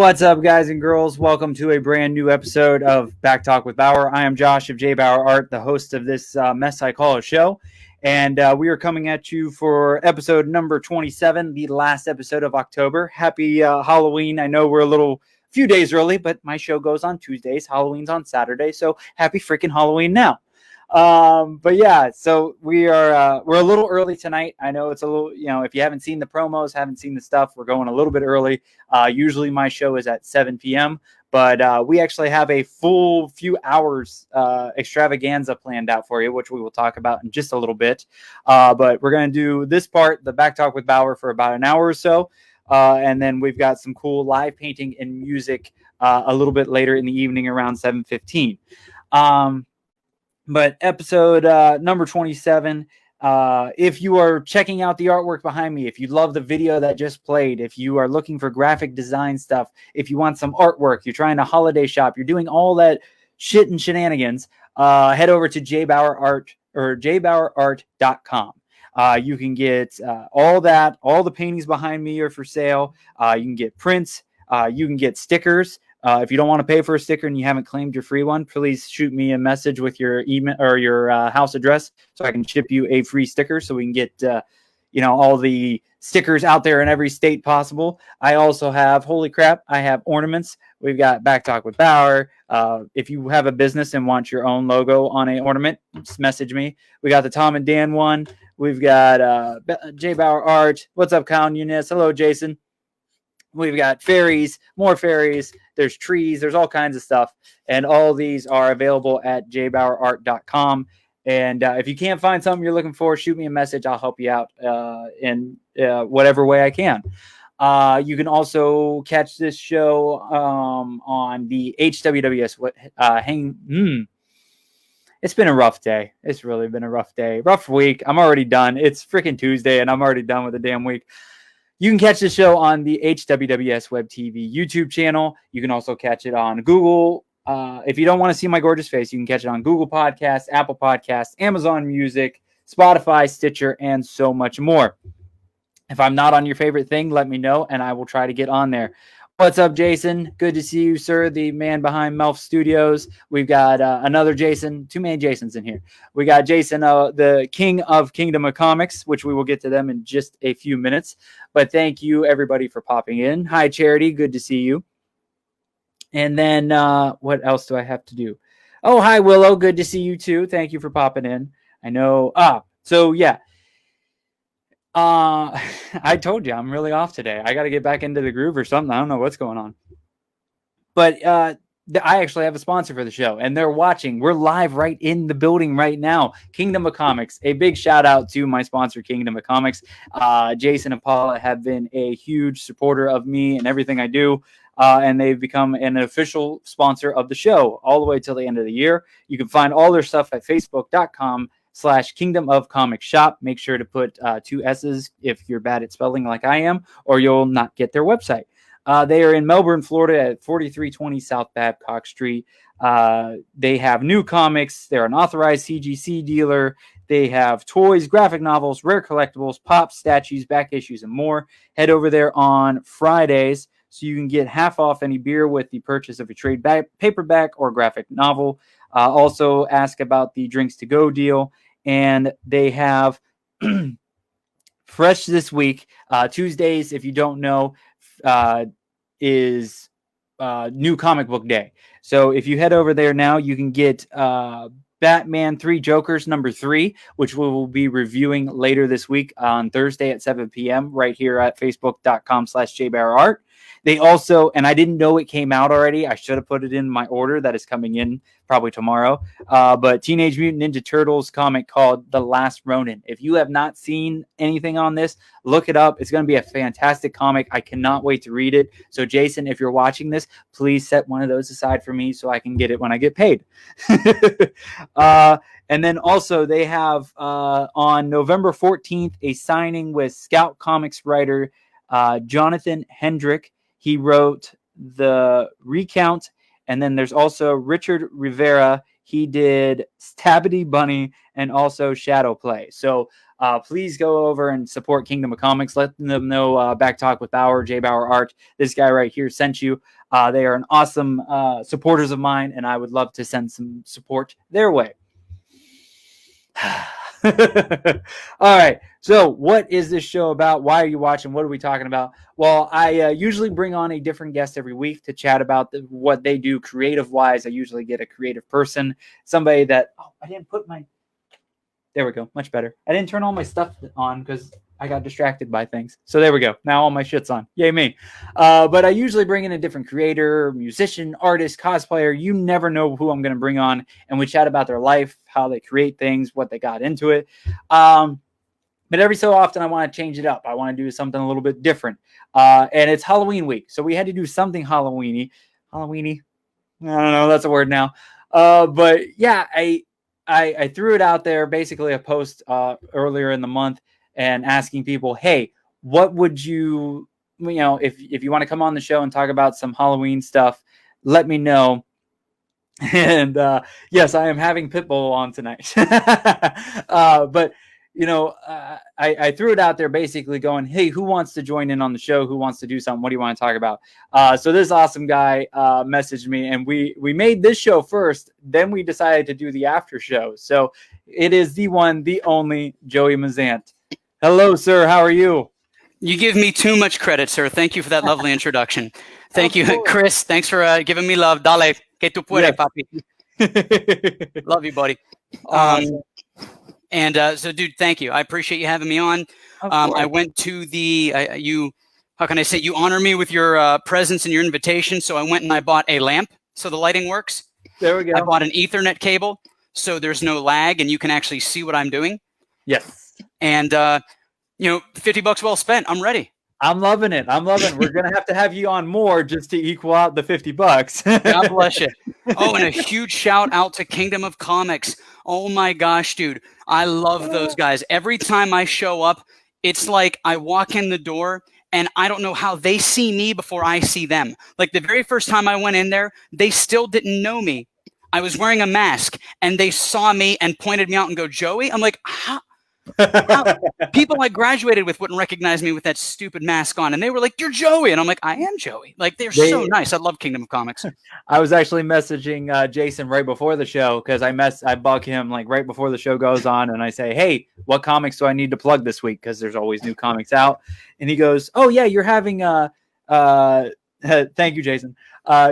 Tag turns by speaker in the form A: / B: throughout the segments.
A: What's up, guys and girls? Welcome to a brand new episode of Back Talk with Bauer. I am Josh of JBauerArt, the host of this mess I call a show. And we are coming at you for episode number 27, the last episode of October. Happy Halloween. I know we're a few days early, but my show goes on Tuesdays. Halloween's on Saturday, so happy freaking Halloween now. But yeah, so we're a little early tonight. I know it's a little, if you haven't seen the promos, haven't seen the stuff, we're going a little bit early. Usually my show is at 7 p.m., but we actually have a full few hours extravaganza planned out for you, which we will talk about in just a little bit. But we're going to do this part, the Back Talk with Bauer, for about an hour or so. And then we've got some cool live painting and music a little bit later in the evening around 7:15. But episode number 27, if you are checking out the artwork behind me, if you love the video that just played, if you are looking for graphic design stuff, if you want some artwork, you're trying to holiday shop, you're doing all that shit and shenanigans, head over to JBauerArt or JBauerArt.com. You can get all that. All the paintings behind me are for sale. You can get prints. You can get stickers. If you don't want to pay for a sticker and you haven't claimed your free one, please shoot me a message with your email or your house address so I can ship you a free sticker so we can get, all the stickers out there in every state possible. I also have, holy crap, I have ornaments. We've got Back Talk with Bauer. If you have a business and want your own logo on an ornament, just message me. We got the Tom and Dan one. We've got JBauerArt. What's up, Kyle Nunes? Hello, Jason. We've got fairies, more fairies. There's trees. There's all kinds of stuff. And all these are available at jbauerart.com. And if you can't find something you're looking for, shoot me a message. I'll help you out in whatever way I can. You can also catch this show on the HWWS Hangin. It's been a rough day. It's really been a rough day. Rough week. I'm already done. It's freaking Tuesday, and I'm already done with the damn week. You can catch the show on the HWWS WebTV YouTube channel. You can also catch it on Google. If you don't want to see my gorgeous face, you can catch it on Google Podcasts, Apple Podcasts, Amazon Music, Spotify, Stitcher, and so much more. If I'm not on your favorite thing, let me know, and I will try to get on there. What's up, Jason? Good to see you, sir, the man behind Melf Studios. We've got another Jason, two main Jasons in here. We got Jason, the king of Kingdom of Comics, which we will get to them in just a few minutes. But thank you, everybody, for popping in. Hi, Charity. Good to see you. And then what else do I have to do? Oh, hi, Willow. Good to see you, too. Thank you for popping in. I know. So, yeah. I told you I'm really off today. I got to get back into the groove or something. I don't know what's going on. But I actually have a sponsor for the show, and they're watching. We're live right in the building right now. Kingdom of Comics. A big shout out to my sponsor, Kingdom of Comics. Jason and Paula have been a huge supporter of me and everything I do. And they've become an official sponsor of the show all the way till the end of the year. You can find all their stuff at facebook.com/Kingdom of Comics Shop. Make sure to put 2 S's if you're bad at spelling like I am, or you'll not get their website. They are in Melbourne, Florida at 4320 South Babcock Street. They have new comics. They're an authorized CGC dealer. They have toys, graphic novels, rare collectibles, pops, statues, back issues, and more. Head over there on Fridays so you can get half off any beer with the purchase of a trade paperback or graphic novel. Also ask about the drinks to go deal. And they have fresh this week, Tuesdays, if you don't know, is new comic book day. So if you head over there now, you can get Batman 3 Jokers number 3, which we will be reviewing later this week on Thursday at 7 p.m. right here at facebook.com/JBauerArt. They also, and I didn't know it came out already. I should have put it in my order that is coming in probably tomorrow. But Teenage Mutant Ninja Turtles comic called The Last Ronin. If you have not seen anything on this, look it up. It's going to be a fantastic comic. I cannot wait to read it. So Jason, if you're watching this, please set one of those aside for me so I can get it when I get paid. And then also they have on November 14th, a signing with Scout Comics writer Jonathan Hendrick. He wrote The Recount, and then there's also Richard Rivera. He did Stabity Bunny and also Shadow Play. So please go over and support Kingdom of Comics. Let them know Back Talk with Bauer, JBauerArt, this guy right here sent you. They are an awesome supporters of mine, and I would love to send some support their way. All right. So what is this show about? Why are you watching? What are we talking about? Well, I usually bring on a different guest every week to chat about what they do creative wise. I usually get a creative person, somebody that, I didn't put my, there we go. Much better. I didn't turn all my stuff on because I got distracted by things. So there we go. Now all my shit's on. Yay me. But I usually bring in a different creator, musician, artist, cosplayer. You never know who I'm going to bring on. And we chat about their life, how they create things, what they got into it. But every so often I want to change it up. I want to do something a little bit different. And it's Halloween week. So we had to do something Halloween-y. Halloween-y? I don't know. That's a word now. But yeah, I threw it out there, basically a post earlier in the month, and asking people, hey, what would you know, if you want to come on the show and talk about some Halloween stuff, let me know. And yes, I am having Pitbull on tonight. But, you know, I threw it out there basically going, hey, who wants to join in on the show? Who wants to do something? What do you want to talk about? So this awesome guy messaged me, and we made this show first. Then we decided to do the after show. So it is the one, the only Joey Mazzant. Hello, sir. How are you?
B: You give me too much credit, sir. Thank you for that lovely introduction. Thank you, Chris. Thanks for giving me love. Dale, que tu puedes, papi. Love you, buddy. So, dude, thank you. I appreciate you having me on. I went to how can I say, you honor me with your presence and your invitation. So I went and I bought a lamp so the lighting works.
A: There we go.
B: I bought an Ethernet cable so there's no lag and you can actually see what I'm doing.
A: Yes.
B: And, $50 well spent. I'm ready.
A: I'm loving it. We're going to have you on more just to equal out the $50.
B: God bless you. Oh, and a huge shout out to Kingdom of Comics. Oh my gosh, dude. I love those guys. Every time I show up, it's like I walk in the door and I don't know how they see me before I see them. Like the very first time I went in there, they still didn't know me. I was wearing a mask and they saw me and pointed me out and go, Joey? I'm like, how? People I graduated with wouldn't recognize me with that stupid mask on, and they were like, "You're Joey," and I'm like, "I am Joey." Like they're so nice. I love Kingdom of Comics.
A: I was actually messaging Jason right before the show because I bug him like right before the show goes on, and I say, "Hey, what comics do I need to plug this week?" Because there's always new comics out, and he goes, "Oh yeah, you're having thank you, Jason.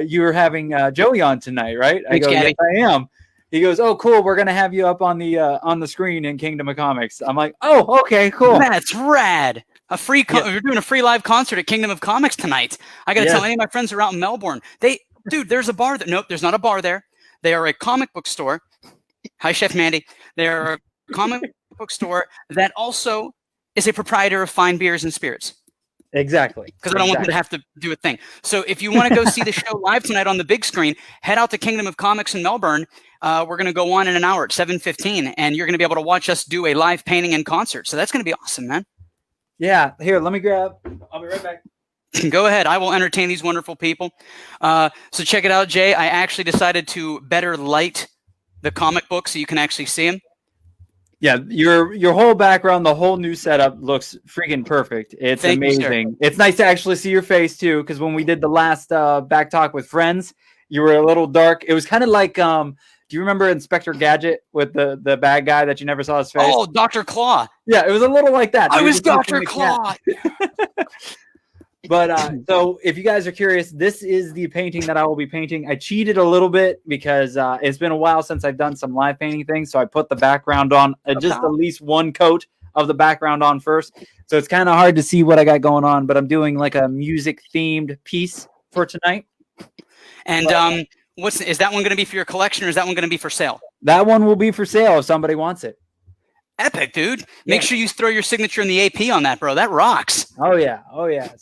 A: You're having Joey on tonight, right?"
B: Thanks,
A: I go,
B: Gabby.
A: "Yes, I am." He goes, "Oh, cool. We're gonna have you up on the screen in Kingdom of Comics." I'm like, "Oh, okay, cool.
B: That's rad. We're doing a free live concert at Kingdom of Comics tonight. I gotta tell any of my friends who are out in Melbourne. Dude, there's a bar there. Nope, there's not a bar there. They are a comic book store. Hi, Chef Mandy. They're a comic book store that also is a proprietor of fine beers and spirits.
A: Exactly.
B: Because I don't want them to have to do a thing. So if you want to go see the show live tonight on the big screen, head out to Kingdom of Comics in Melbourne. We're going to go on in an hour at 7:15, and you're going to be able to watch us do a live painting and concert. So that's going to be awesome, man.
A: Yeah. Here, let me grab. I'll be right back.
B: Go ahead. I will entertain these wonderful people. So check it out, Jay. I actually decided to better light the comic book so you can actually see them.
A: Yeah, your whole background, the whole new setup looks freaking perfect. It's amazing. It's nice to actually see your face too, because when we did the last Back Talk with Friends, you were a little dark. It was kind of like, do you remember Inspector Gadget with the bad guy that you never saw his face?
B: Oh, Dr. Claw.
A: Yeah, it was a little like that.
B: I was Dr. Claw.
A: But so if you guys are curious, this is the painting that I will be painting. I cheated a little bit because it's been a while since I've done some live painting things. So I put the background on, just at least one coat of the background on first. So it's kind of hard to see what I got going on, but I'm doing like a music themed piece for tonight.
B: And is that one going to be for your collection or is that one going to be for sale?
A: That one will be for sale if somebody wants it.
B: Epic, dude. Make sure you throw your signature in the AP on that, bro. That rocks.
A: Oh, yeah.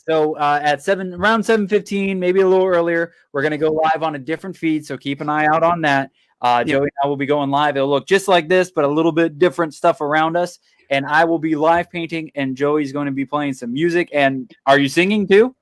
A: So at around 7:15, maybe a little earlier, we're going to go live on a different feed. So keep an eye out on that. Joey and I will be going live. It'll look just like this, but a little bit different stuff around us. And I will be live painting, and Joey's going to be playing some music. And are you singing too?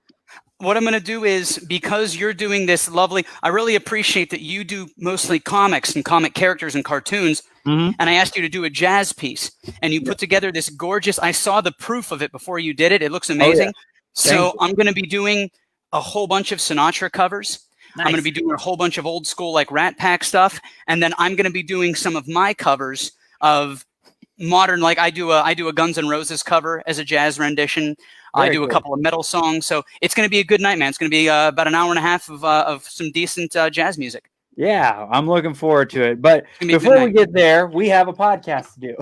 B: what I'm going to do is, because you're doing this lovely, I really appreciate that you do mostly comics and comic characters and cartoons.
A: Mm-hmm.
B: And I asked you to do a jazz piece, and you put together this gorgeous, I saw the proof of it before you did it. It looks amazing.
A: Oh, yeah.
B: So I'm going to be doing a whole bunch of Sinatra covers.
A: Nice.
B: I'm going to be doing a whole bunch of old school like Rat Pack stuff. And then I'm going to be doing some of my covers of modern, like I do a Guns N' Roses cover as a jazz rendition. I do a couple of metal songs. So it's going to be a good night, man. It's going to be about an hour and a half of some decent jazz music.
A: Yeah, I'm looking forward to it. But before we get there, we have a podcast to do.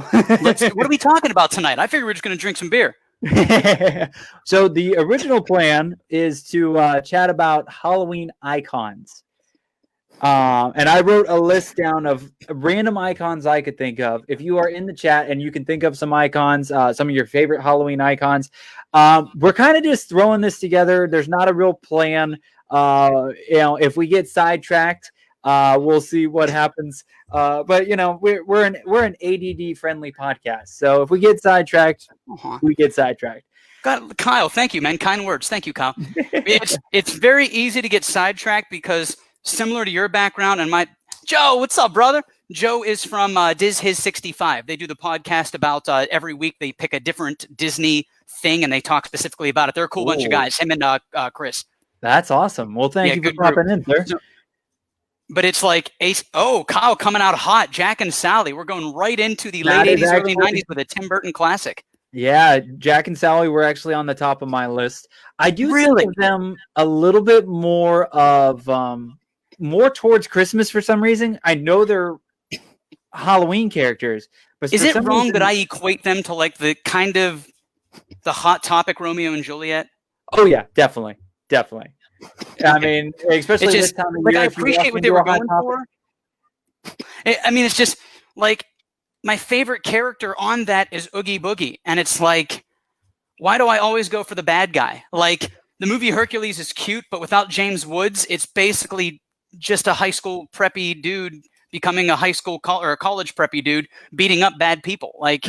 B: What are we talking about tonight? I figured we were just going to drink some beer.
A: So the original plan is to chat about Halloween icons. And I wrote a list down of random icons I could think of. If you are in the chat and you can think of some icons, some of your favorite Halloween icons, we're kind of just throwing this together. There's not a real plan. If we get sidetracked, we'll see what happens. But we're an ADD friendly podcast. So if we get sidetracked, we get sidetracked.
B: God, Kyle, thank you, man. Kind words. Thank you, Kyle. It's very easy to get sidetracked because similar to your background and Joe, what's up, brother? Joe is from Diz His 65. They do the podcast about every week they pick a different Disney thing and they talk specifically about it. They're a cool bunch of guys. Him and Chris.
A: That's awesome. Well, thank you for popping in, sir.
B: But it's like Kyle coming out hot. Jack and Sally. We're going right into the late 80s, early 90s with a Tim Burton classic.
A: Yeah, Jack and Sally were actually on the top of my list. I do think of them a little bit more of more towards Christmas for some reason. I know they're Halloween characters, but
B: is it wrong that I equate them to like the kind of the Hot Topic Romeo and Juliet?
A: Oh yeah, definitely. I mean, especially this time of year.
B: I appreciate what they were going for. I mean, it's just like my favorite character on that is Oogie Boogie, and it's like, why do I always go for the bad guy? Like the movie Hercules is cute, but without James Woods, it's basically just a high school preppy dude becoming a high school or a college preppy dude beating up bad people. Like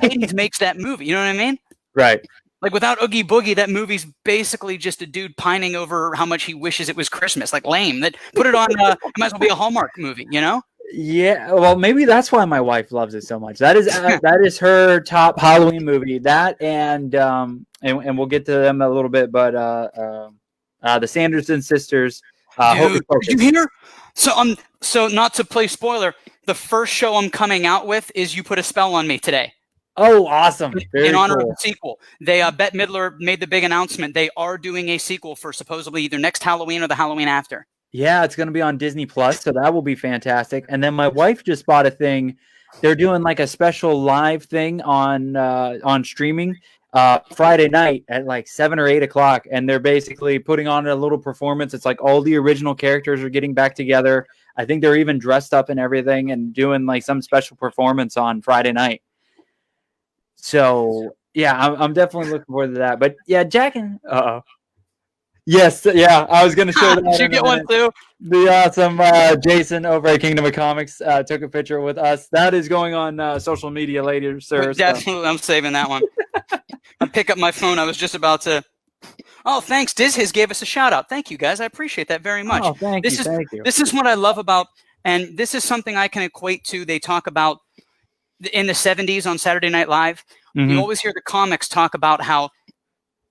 B: Hades makes that movie, you know what I mean?
A: Right.
B: Like without Oogie Boogie, that movie's basically just a dude pining over how much he wishes it was Christmas. Like lame. That put it on. It might as well be a Hallmark movie, you know?
A: Yeah. Well, maybe that's why my wife loves it so much. That is her top Halloween movie. That and we'll get to them a little bit. But the Sanderson Sisters.
B: Dude, did you hear? So not to play spoiler, the first show I'm coming out with is You Put a Spell on Me today.
A: Oh, awesome.
B: In honor of the sequel. They Bette Midler made the big announcement. They are doing a sequel for supposedly either next Halloween or the Halloween after. Yeah,
A: it's going to be on Disney Plus, so that will be fantastic. And then my wife just bought a thing. They're doing like a special live thing on streaming Friday night at like 7 or 8 o'clock, and they're basically putting on a little performance. It's like all the original characters are getting back together. I think they're even dressed up and everything and doing like some special performance on Friday night. So yeah, I'm definitely looking forward to that. But yeah, Jack and yes, yeah, I was gonna show that.
B: Did you get one too?
A: The awesome Jason over at Kingdom of Comics took a picture with us. That is going on social media later, sir.
B: Definitely, I'm saving that one. I pick up my phone. I was just about to. Oh, thanks. His gave us a shout out. Thank you, guys. I appreciate that very much.
A: Oh, thank you.
B: This is what I love about, and this is something I can equate to. They talk about in the 70s on Saturday Night Live. Mm-hmm. You always hear the comics talk about how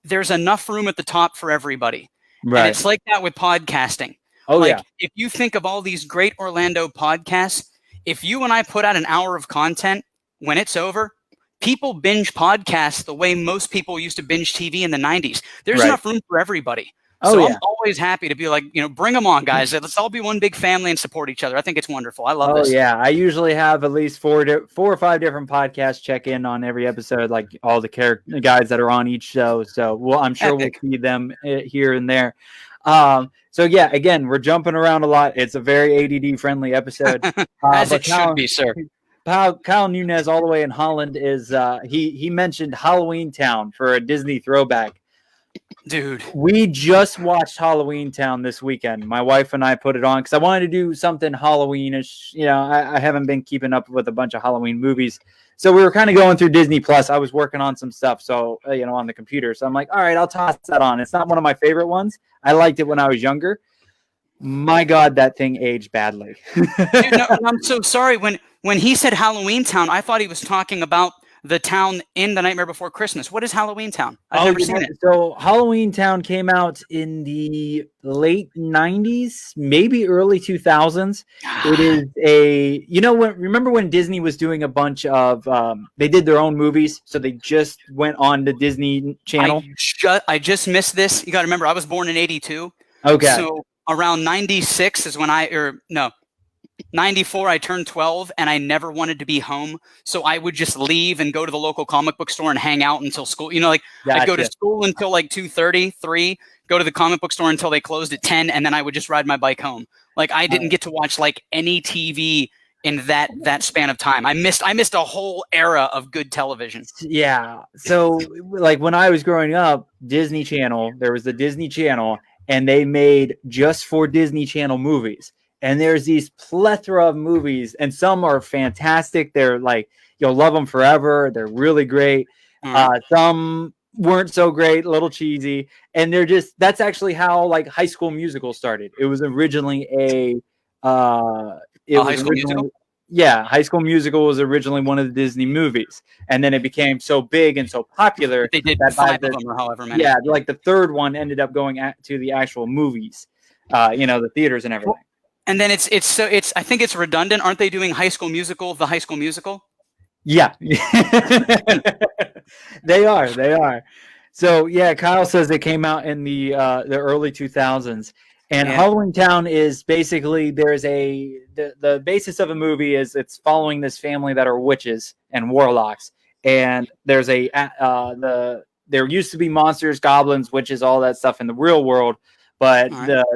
B: there's enough room at the top for everybody. Right. And it's like that with podcasting.
A: Oh,
B: like,
A: yeah.
B: If you think of all these great Orlando podcasts, if you and I put out an hour of content, when it's over, people binge podcasts the way most people used to binge TV in the 90s. There's enough room for everybody. So I'm always happy to be like, bring them on, guys. Let's all be one big family and support each other. I think it's wonderful. I love this.
A: Oh, yeah. I usually have at least four or five different podcasts check in on every episode, like all the guys that are on each show. So I'm sure we'll see them here and there. So, yeah, again, we're jumping around a lot. It's a very ADD-friendly episode.
B: As it should be, sir.
A: Kyle Nunez, all the way in Holland, is he mentioned Halloween Town for a Disney throwback.
B: Dude.
A: We just watched Halloween Town this weekend. My wife and I put it on because I wanted to do something Halloweenish. You know, I haven't been keeping up with a bunch of Halloween movies. So we were kind of going through Disney Plus. I was working on some stuff, so you know, on the computer. So I'm like, all right, I'll toss that on. It's not one of my favorite ones. I liked it when I was younger. My God, that thing aged badly.
B: Dude, no, I'm so sorry. When he said Halloween Town, I thought he was talking about the town in The Nightmare Before Christmas. What is Halloween Town? I've never seen it.
A: So Halloween Town came out in the late 90s, maybe early 2000s. It is a, you know, remember when Disney was doing a bunch of, they did their own movies, so they just went on the Disney Channel?
B: I just missed this. You got to remember, I was born in 82.
A: Okay.
B: So around 96 is when 94, I turned 12, and I never wanted to be home. So I would just leave and go to the local comic book store and hang out until school. You know, like I'd go to school until like 2:30, 3, go to the comic book store until they closed at 10, and then I would just ride my bike home. Like I didn't get to watch like any TV in that span of time. I missed a whole era of good television.
A: Yeah. So like when I was growing up, Disney Channel, there was the Disney Channel, and they made just for Disney Channel movies. And there's these plethora of movies, and some are fantastic. They're like, you'll love them forever. They're really great. Some weren't so great, a little cheesy. And that's actually how like High School Musical started. It was originally High School Musical? Yeah, High School Musical was originally one of the Disney movies. And then it became so big and so popular.
B: They did 5 of them or however many.
A: Yeah, like the third one ended up going to the actual movies, you know, the theaters and everything.
B: And then it's I think it's redundant. Aren't they doing High School Musical, the High School Musical?
A: Yeah. They are. So yeah, Kyle says it came out in the early 2000s. And Halloween Town is basically the basis of a movie is it's following this family that are witches and warlocks. And there's there used to be monsters, goblins, witches, all that stuff in the real world. But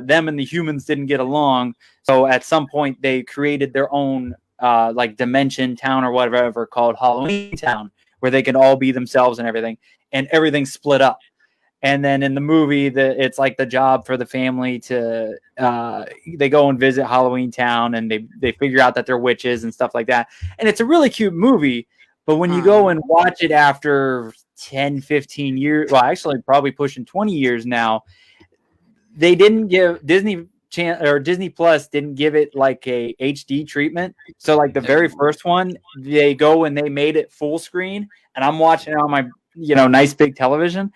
A: them and the humans didn't get along. So at some point they created their own like dimension town or whatever called Halloween Town, where they can all be themselves and everything. And everything split up. And then in the movie, it's like the job for the family to they go and visit Halloween Town, and they figure out that they're witches and stuff like that. And it's a really cute movie. But when you go and watch it after 10, 15 years, well, actually probably pushing 20 years now, they didn't give Disney Plus didn't give it like a HD treatment. So like the very first one, they go and they made it full screen, and I'm watching it on my nice big television.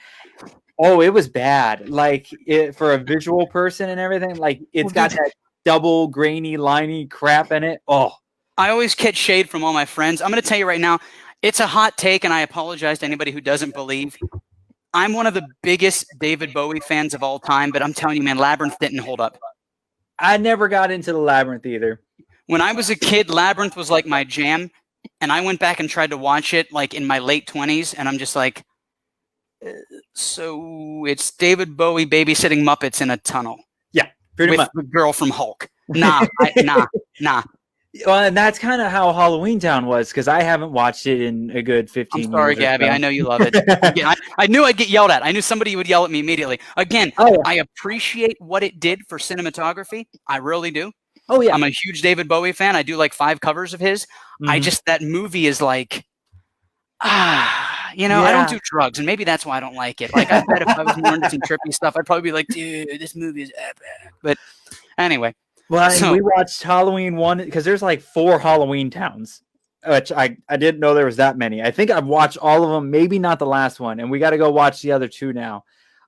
A: Oh, it was bad. Like for a visual person and everything, like it's got that double grainy, liney crap in it. Oh,
B: I always catch shade from all my friends. I'm going to tell you right now, it's a hot take, and I apologize to anybody who doesn't believe. I'm one of the biggest David Bowie fans of all time, but I'm telling you, man, Labyrinth didn't hold up.
A: I never got into the Labyrinth either.
B: When I was a kid, Labyrinth was like my jam, and I went back and tried to watch it like in my late 20s, and I'm just like, so it's David Bowie babysitting Muppets in a tunnel.
A: Yeah, pretty much.
B: With the girl from Hulk. Nah.
A: Well, and that's kind of how Halloween Town was, because I haven't watched it in a good 15 years.
B: I'm sorry, Gabby. So. I know you love it. Again, I knew I'd get yelled at. I knew somebody would yell at me immediately. Again, I appreciate what it did for cinematography. I really do.
A: Oh, yeah.
B: I'm a huge David Bowie fan. I do like 5 covers of his. Mm-hmm. That movie is like, I don't do drugs, and maybe that's why I don't like it. Like, I bet if I was more into some trippy stuff, I'd probably be like, dude, this movie is epic. But anyway.
A: Well, we watched Halloween 1 because there's like 4 Halloween Towns, which I didn't know there was that many. I think I've watched all of them, maybe not the last one, and we got to go watch the other 2 now.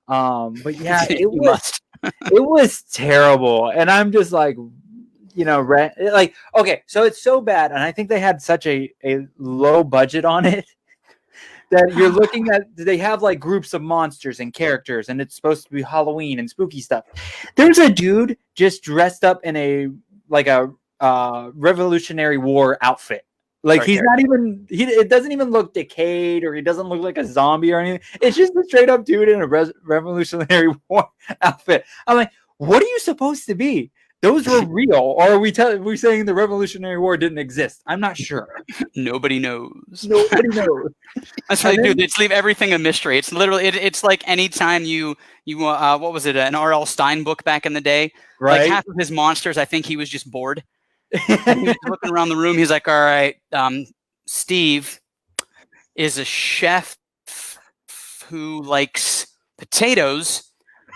A: But yeah, it was terrible, and I'm just like, okay, so it's so bad, and I think they had such a low budget on it that you're looking at, they have like groups of monsters and characters, and it's supposed to be Halloween and spooky stuff. There's a dude just dressed up in a Revolutionary War outfit. Like he's not even, it doesn't even look decayed, or he doesn't look like a zombie or anything. It's just a straight up dude in a Revolutionary War outfit. I'm like, what are you supposed to be? Those were real, or are we saying the Revolutionary War didn't exist? I'm not sure.
B: Nobody knows.
A: Nobody knows.
B: That's right, dude. It's leave everything a mystery. It's literally it's like anytime you what was it, an R.L. Stein book back in the day?
A: Right.
B: Like half of his monsters, I think he was just bored. And he was looking around the room. He's like, all right, Steve is a chef who likes potatoes.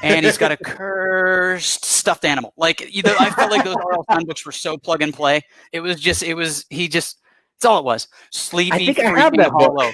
B: And he's got a cursed stuffed animal. Like, I felt like those R.L. Stein books were so plug and play. That's all it was. Sleepy Freaking Hollow.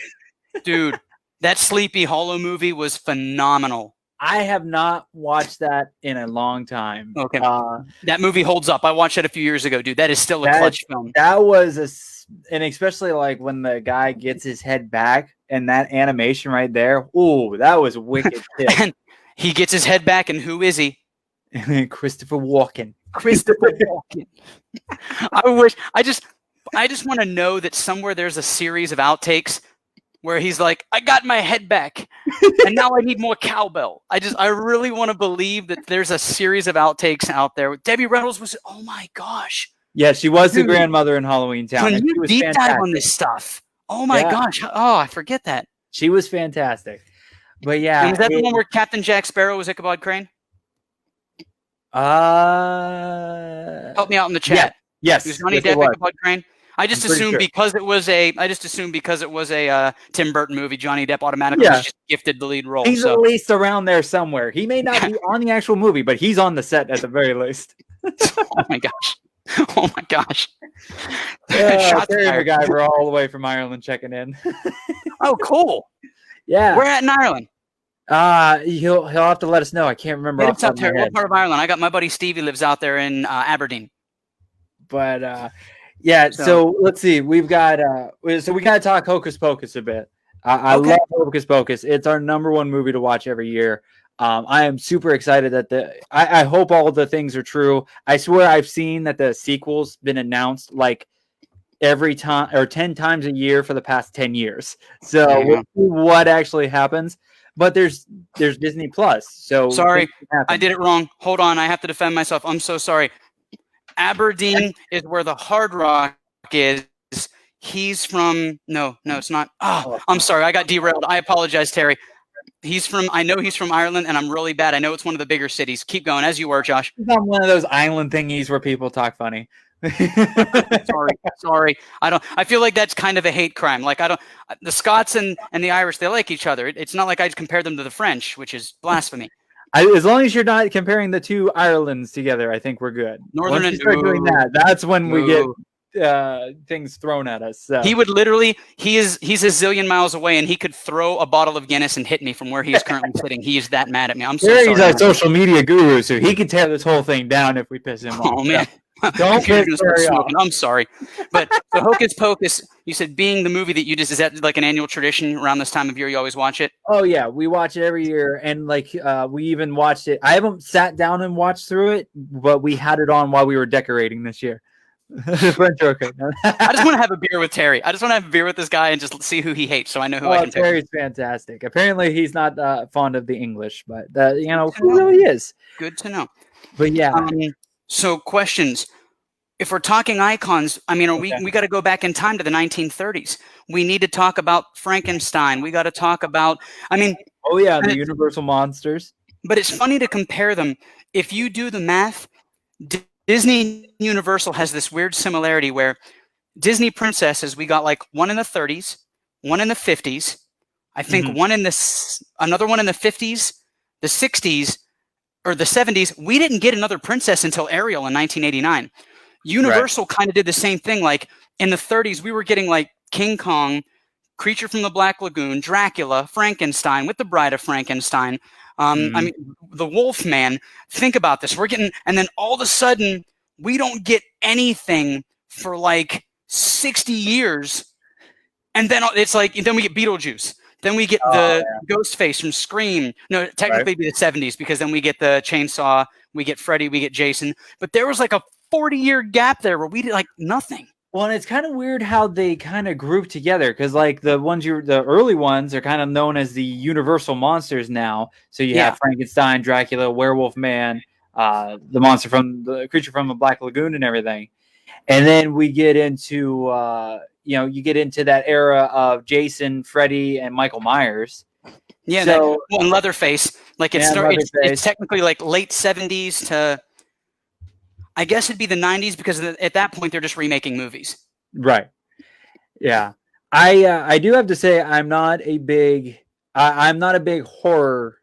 B: Dude, that Sleepy Hollow movie was phenomenal.
A: I have not watched that in a long time.
B: Okay. That movie holds up. I watched it a few years ago, dude. That is still a clutch film.
A: That was and especially like when the guy gets his head back and that animation right there. Ooh, that was wicked.
B: And he gets his head back, and who is he?
A: Christopher Walken.
B: Christopher Walken. I just want to know that somewhere there's a series of outtakes where he's like, I got my head back, and now I need more cowbell. I really want to believe that there's a series of outtakes out there. Debbie Reynolds was, oh my gosh.
A: Yeah, she was the grandmother in Halloween Town.
B: When you deep dive on this stuff, oh my gosh. Oh, I forget that.
A: She was fantastic. But yeah.
B: And was that the one where Captain Jack Sparrow was Ichabod Crane? Help me out in the chat.
A: Yes.
B: It was Johnny Depp, Ichabod Crane. I just assumed because it was a Tim Burton movie, Johnny Depp automatically was just gifted the lead role.
A: He's at least around there somewhere. He may not be on the actual movie, but he's on the set at the very least.
B: Oh my gosh. Oh my gosh.
A: Terry MacGyver all the way from Ireland checking in.
B: Oh, cool.
A: Yeah.
B: Where at in Ireland?
A: He'll have to let us know. I can't remember.
B: What part of Ireland? I got my buddy Stevie lives out there in Aberdeen.
A: But so let's see. We've got so we gotta talk Hocus Pocus a bit. I love Hocus Pocus. It's our #1 movie to watch every year. I am super excited that I hope all the things are true. I swear I've seen that the sequel's been announced like every time or 10 times a year for the past 10 years. So we'll see what actually happens. But there's Disney Plus. So
B: sorry, I did it wrong. Hold on, I have to defend myself. I'm so sorry. Aberdeen is where the Hard Rock is. He's from no, it's not. Oh, I'm sorry, I got derailed. I apologize, Terry. I know he's from Ireland, and I'm really bad. I know it's one of the bigger cities. Keep going, as you were, Josh.
A: He's on one of those island thingies where people talk funny.
B: Sorry. I feel like that's kind of a hate crime. Like the Scots and the Irish, they like each other. It's not like I compare them to the French, which is blasphemy.
A: As long as you're not comparing the two Irelands together, I think we're good.
B: Northern
A: Once you start doing that, that's when we get things thrown at us. So.
B: He would literally, he's a zillion miles away, and he could throw a bottle of Guinness and hit me from where he is currently sitting. He is that mad at me. I'm so sorry.
A: He's our social media guru, so he could tear this whole thing down if we piss him off.
B: Oh man.
A: Don't piss Terry off.
B: I'm sorry. But the Hocus Pocus, you said being the movie that is that like an annual tradition around this time of year you always watch it?
A: Oh yeah, we watch it every year, and like we even watched it. I haven't sat down and watched through it, but we had it on while we were decorating this year. We're joking.
B: I just want to have a beer with Terry. I just want to have a beer with this guy and just see who he hates, so I know who I can pick.
A: Terry's fantastic. Apparently, he's not fond of the English, but who really is.
B: Good to know.
A: But yeah.
B: So questions. If we're talking icons, I mean, we got to go back in time to the 1930s. We need to talk about Frankenstein. We got to talk about,
A: the Universal monsters.
B: But it's funny to compare them. If you do the math, Disney Universal has this weird similarity where Disney princesses, we got like one in the 30s, one in the 50s, I think another one in the 50s, the 60s, or the 70s. We didn't get another princess until Ariel in 1989. Universal kind of did the same thing. Like in the 30s, we were getting like King Kong, Creature from the Black Lagoon, Dracula, Frankenstein with the Bride of Frankenstein. The Wolfman. Think about this. We're getting, and then all of a sudden, we don't get anything for like 60 years. And then it's like, then we get Beetlejuice. Then we get the Ghostface from Scream. No, technically it'd be the 70s because then we get the Chainsaw, we get Freddy, we get Jason. But there was like a 40-year gap there where we did like nothing.
A: Well, and it's kind of weird how they kind of group together because like the early ones are kind of known as the Universal monsters now. So you have Frankenstein, Dracula, Werewolf Man, the creature from the Black Lagoon and everything. And then we get into, you get into that era of Jason, Freddy, and Michael Myers.
B: Yeah,
A: so,
B: and Leatherface. Like it's technically like late 70s to, I guess it'd be the 90s, because at that point they're just remaking movies.
A: Right. Yeah. I do have to say I'm not a big horror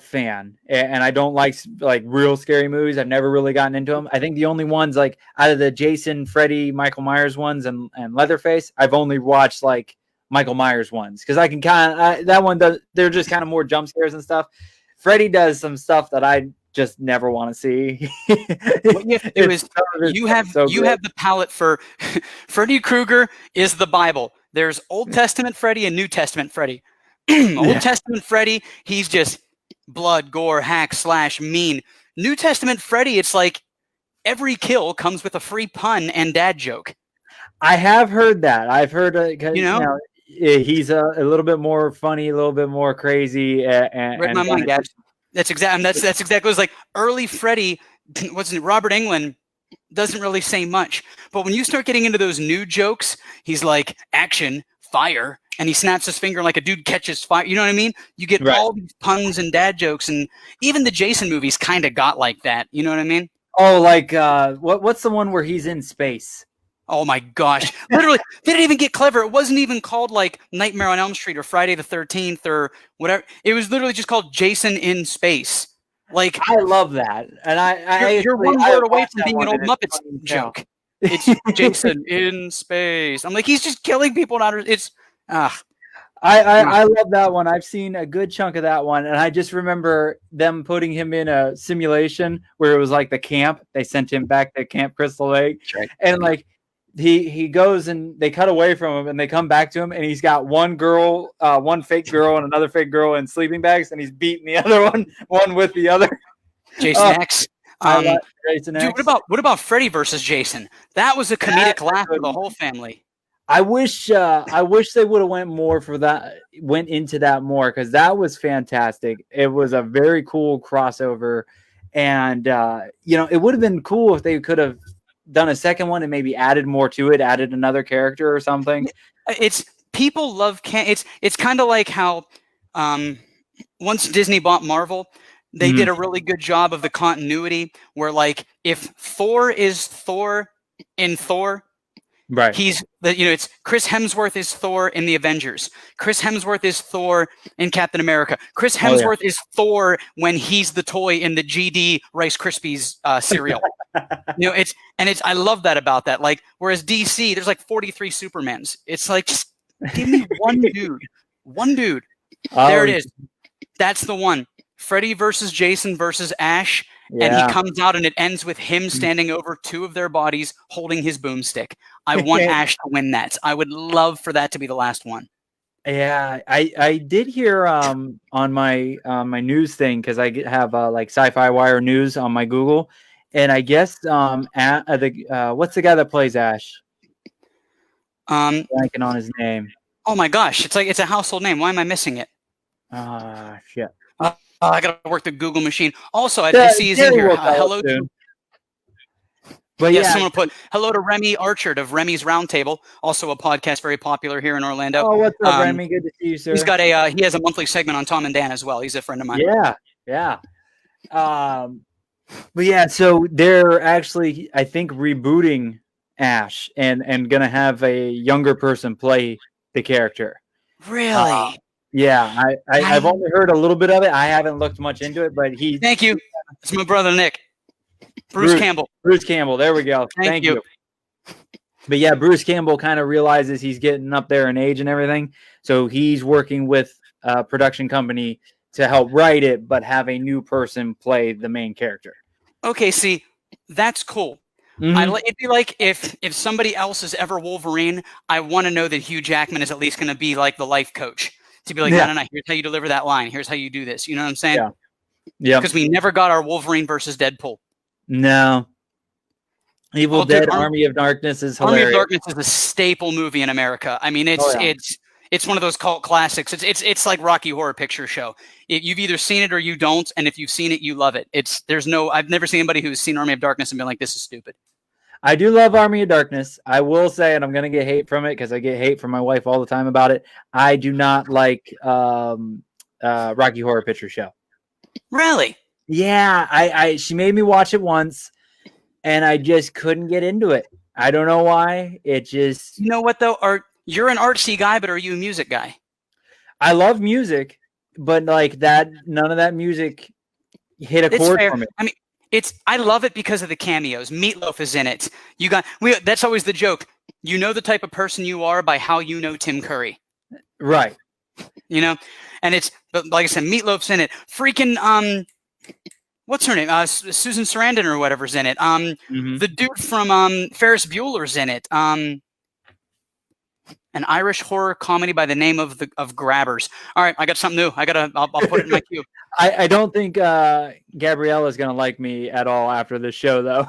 A: fan, and I don't like real scary movies. I've never really gotten into them. I think the only ones like out of the Jason, Freddy, Michael Myers ones and Leatherface, I've only watched like Michael Myers ones, because I can that one does, they're just kind of more jump scares and stuff. Freddy does some stuff that I just never want to see.
B: What you have to do is you have the palette for Freddie Krueger is the Bible. There's Old Testament Freddy and New Testament Freddy. Old Testament Freddy, he's just blood, gore, hack, slash, mean. New Testament Freddy, it's like every kill comes with a free pun and dad joke. I have heard that. I've heard he's a little bit more funny, a little bit more crazy. That's exactly. That's exactly. It was like early Freddy. Robert Englund doesn't really say much, but when you start getting into those new jokes, he's like action, fire, and he snaps his finger like a dude catches fire. You know what I mean? You get all these puns and dad jokes, and even the Jason movies kind of got like that. You know what I mean? Oh, like what's the one where he's in space? Oh my gosh! Literally, they didn't even get clever. It wasn't even called like Nightmare on Elm Street or Friday the 13th or whatever. It was literally just called Jason in Space. Like, I love that, and you're one word away from being an old Muppets joke. It's Jason in space. I'm like, he's just killing people. It's I love that one. I've seen a good chunk of that one, and I just remember them putting him in a simulation where it was like the camp. They sent him back to Camp Crystal Lake, and like. He goes and they cut away from him and they come back to him and he's got one fake girl and another fake girl in sleeping bags and he's beating the other one with the other. Jason X. Jason X. Dude, what about Freddy versus Jason? That was a comedic laugh for the whole family. I wish they would have went into that more, because that was fantastic. It was a very cool crossover, and it would have been cool if they could have done a second one and maybe added more to it, added another character or something. It's people love it's kind of like how once Disney bought Marvel, they did a really good job of the continuity where, like, if Thor is Thor in Thor, right? It's Chris Hemsworth is Thor in the Avengers. Chris Hemsworth is Thor in Captain America. Chris Hemsworth is Thor when he's the toy in the GD Rice Krispies cereal. I love that about that. Like, whereas DC, there's like 43 Supermans. It's like, just give me one dude. There it is. That's the one. Freddy versus Jason versus Ash. Yeah. And he comes out and it ends with him standing over two of their bodies holding his boomstick. I want Ash to win that. I would love for that to be the last one. Yeah, I did hear on my my news thing, because I have like Sci-Fi Wire news on my Google, and I guess what's the guy that plays Ash? Blanking on his name. Oh my gosh, it's a household name. Why am I missing it? Shit. I gotta work the Google machine. Also, I see he's in here. Hello to. But yes, someone put hello to Remy Archard of Remy's Roundtable, also a podcast very popular here in Orlando. Oh, what's up, Remy? Good to see you, sir. He's got he has a monthly segment on Tom and Dan as well. He's a friend of mine. Yeah. But yeah, so they're actually, I think, rebooting Ash and gonna have a younger person play the character. Really? Yeah, I've only heard a little bit of it. I haven't looked much into it, but Thank you. It's my brother Nick. Bruce Campbell. Bruce Campbell. There we go. Thank you. But yeah, Bruce Campbell kind of realizes he's getting up there in age and everything, so he's working with a production company to help write it, but have a new person play the main character. Okay, see, that's cool. Mm-hmm. It'd be like if somebody else is ever Wolverine, I want to know that Hugh Jackman is at least going to be like the life coach. To be like, no, here's how you deliver that line. Here's how you do this. You know what I'm saying? Yeah. Because we never got our Wolverine versus Deadpool. No. Evil Dead, Army of Darkness is hilarious. Army of Darkness is a staple movie in America. I mean, it's it's one of those cult classics. It's like Rocky Horror Picture Show. You've either seen it or you don't, and if you've seen it, you love it. I've never seen anybody who's seen Army of Darkness and been like, this is stupid.
A: I do love Army of Darkness. I will say, and I'm going to get hate from it because I get hate from my wife all the time about it. I do not like Rocky Horror Picture Show.
B: Really?
A: Yeah, she made me watch it once, and I just couldn't get into it. I don't know why. It just...
B: You know what, though? You're an artsy guy, but are you a music guy?
A: I love music, but like that, none of that music hit a chord for me.
B: I mean, I love it because of the cameos. Meatloaf is in it. That's always the joke. You know the type of person you are by how you know Tim Curry.
A: Right.
B: You know, but like I said, Meatloaf's in it. Freaking what's her name? Susan Sarandon or whatever's in it. The dude from Ferris Bueller's in it. An Irish horror comedy by the name of Grabbers. All right, I got something new. I'll put it in my queue.
A: I don't think Gabrielle is going to like me at all after this show, though.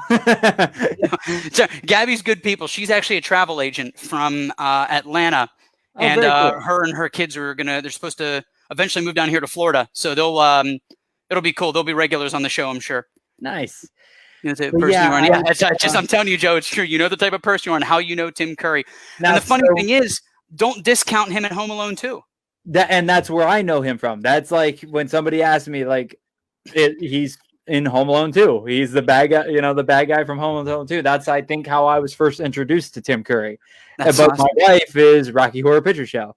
B: So, Gabby's good people. She's actually a travel agent from Atlanta, and cool. Her and her kids they're supposed to eventually move down here to Florida. So it'll be cool. They'll be regulars on the show, I'm sure.
A: Nice.
B: You know the person you are. Yeah, I'm telling you, Joe, it's true. You know the type of person you are and how you know Tim Curry. And the funny thing is, don't discount him in Home Alone 2.
A: That's where I know him from. That's like when somebody asks me, like, he's in Home Alone 2. He's the bad guy, the bad guy from Home Alone 2. That's, I think, how I was first introduced to Tim Curry. But awesome. My wife is Rocky Horror Picture Show.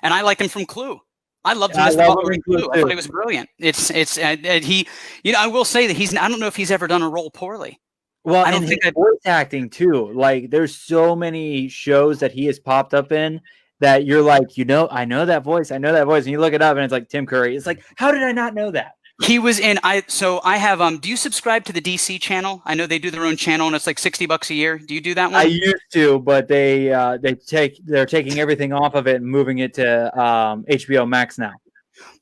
B: And I liked him from Clue. I loved him as the Butler in Clue. I thought he was brilliant. I will say that I don't know if he's ever done a role poorly.
A: Well, I don't think voice acting too. Like, there's so many shows that he has popped up in that you're like, I know that voice. I know that voice. And you look it up and it's like Tim Curry. It's like, how did I not know that?
B: He was in, I have, do you subscribe to the DC channel? I know they do their own channel and it's like $60 a year. Do you do that one?
A: I used to, but they're taking everything off of it and moving it to HBO Max now.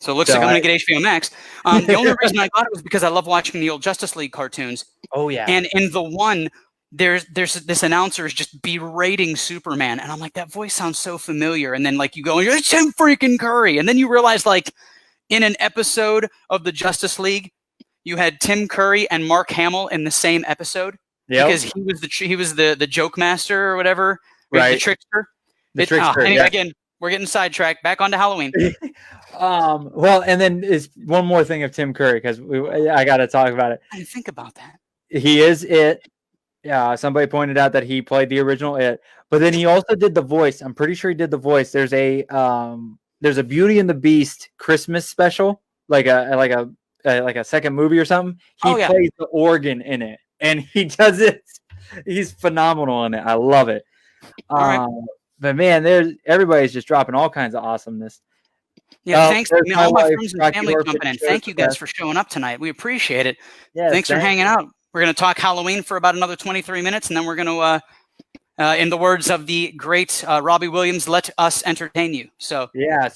B: So it looks like I'm going to get HBO Max. The only reason I got it was because I love watching the old Justice League cartoons.
A: Oh yeah.
B: And in the one, there's this announcer is just berating Superman. And I'm like, that voice sounds so familiar. And then like you go, it's Tim freaking Curry. And then you realize like, in an episode of the Justice League, you had Tim Curry and Mark Hamill in the same episode because he was the joke master or whatever, right? The trickster. Anyway, again, we're getting sidetracked. Back onto Halloween.
A: Well, and then is one more thing of Tim Curry because I got to talk about it.
B: I didn't think about that.
A: He is It. Yeah, somebody pointed out that he played the original It, but then he also did the voice. I'm pretty sure he did the voice. There's a Beauty and the Beast Christmas special, like a second movie or something. He plays the organ in it, and he does it. He's phenomenal in it. I love it. Right. But man, everybody's just dropping all kinds of awesomeness.
B: Yeah, thanks. All my friends and family jumping in. Thank you guys for showing up tonight. We appreciate it. Yes, thanks for hanging out. We're going to talk Halloween for about another 23 minutes, and then we're going to. In the words of the great Robbie Williams, let us entertain you. So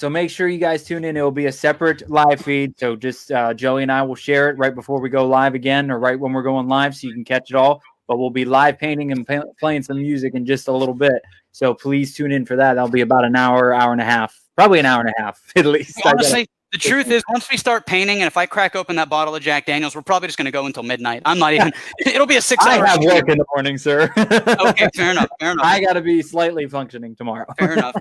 B: make sure you guys tune in. It will be a separate live feed. So just Joey and I will share it right before we go live again or right when we're going live so you can catch it all. But we'll be live painting and playing some music in just a little bit. So please tune in for that. That'll be about an hour, hour and a half. Probably an hour and a half at least. Honestly, the truth is, once we start painting, and if I crack open that bottle of Jack Daniels, we're probably just going to go until midnight. I'm not even. It'll be a 6-hour.
A: I have work in the morning, sir.
B: Okay, fair enough.
A: I got to be slightly functioning tomorrow.
B: Fair enough.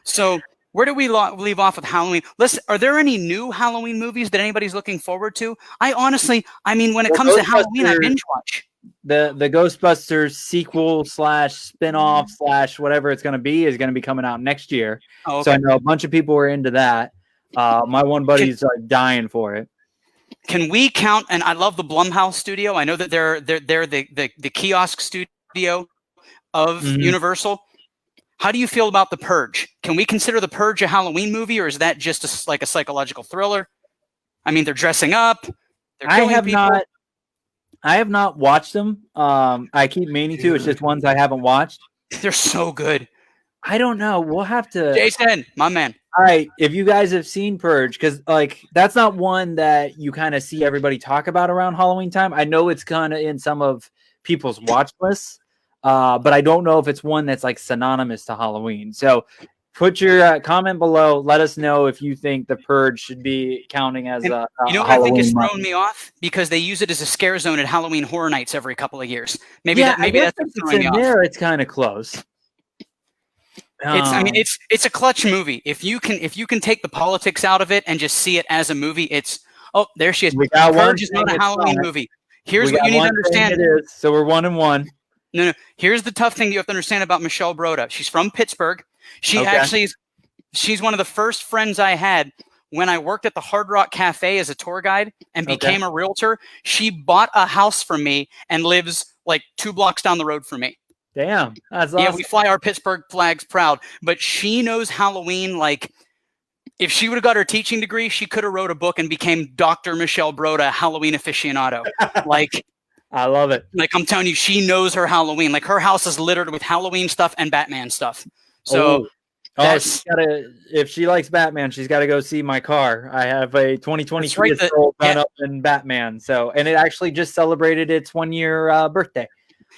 B: So, where do we leave off with Halloween? Are there any new Halloween movies that anybody's looking forward to? When it comes to Halloween, I binge watch.
A: The Ghostbusters sequel / spinoff / whatever it's going to be is going to be coming out next year. Oh, okay. So I know a bunch of people are into that. My one buddy's dying for it. Can we count? And I love the Blumhouse studio. I know that they're the kiosk studio of Universal. How do you feel about The Purge? Can we consider The Purge a Halloween movie, or is that just like a psychological thriller? I mean, they're dressing up. They're killing people. I have not watched them. I keep meaning to. It's just ones I haven't watched. They're so good. I don't know. We'll have to. Jason, my man. All right. If you guys have seen Purge, because that's not one that you kind of see everybody talk about around Halloween time. I know it's kind of in some of people's watch lists, but I don't know if it's one that's like synonymous to Halloween. So put your comment below. Let us know if you think The Purge should be counting as a
B: you know what
A: Halloween
B: I think is
A: month.
B: throwing me off? Because they use it as a scare zone at Halloween Horror Nights every couple of years. Maybe
A: Yeah,
B: maybe that's what's throwing me off.
A: There, it's kind of close.
B: I mean, it's a clutch movie. If you can take the politics out of it and just see it as a movie, it's there she is.
A: We got one.
B: Purge is not a Halloween movie. Here's what you need to understand.
A: It is, so we're 1-1.
B: No. Here's the tough thing you have to understand about Michelle Broda. She's from Pittsburgh. She's one of the first friends I had when I worked at the Hard Rock Cafe as a tour guide and became a realtor. She bought a house from me and lives like 2 blocks down the road from me.
A: Damn, that's awesome.
B: Yeah, we fly our Pittsburgh flags proud. But she knows Halloween like. If she would have got her teaching degree, she could have wrote a book and became Dr. Michelle Broda, Halloween aficionado. Like,
A: I love it.
B: Like, I'm telling you, she knows her Halloween. Like, her house is littered with Halloween stuff and Batman stuff. So,
A: if she likes Batman, she's got to go see my car. I have a 2023 done up in Batman. So, and it actually just celebrated its 1-year birthday.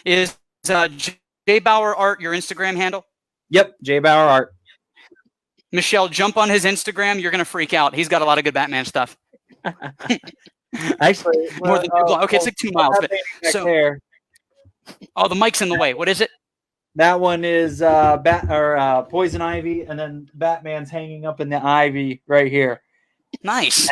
B: Is JBauerArt your Instagram handle?
A: Yep, JBauerArt.
B: Michelle, jump on his Instagram. You're going to freak out. He's got a lot of good Batman stuff.
A: Actually,
B: more than 2 blocks. Okay, it's like 2 miles. But, so, the mic's in the way. What is it?
A: That one is Poison Ivy, and then Batman's hanging up in the ivy right here.
B: Nice.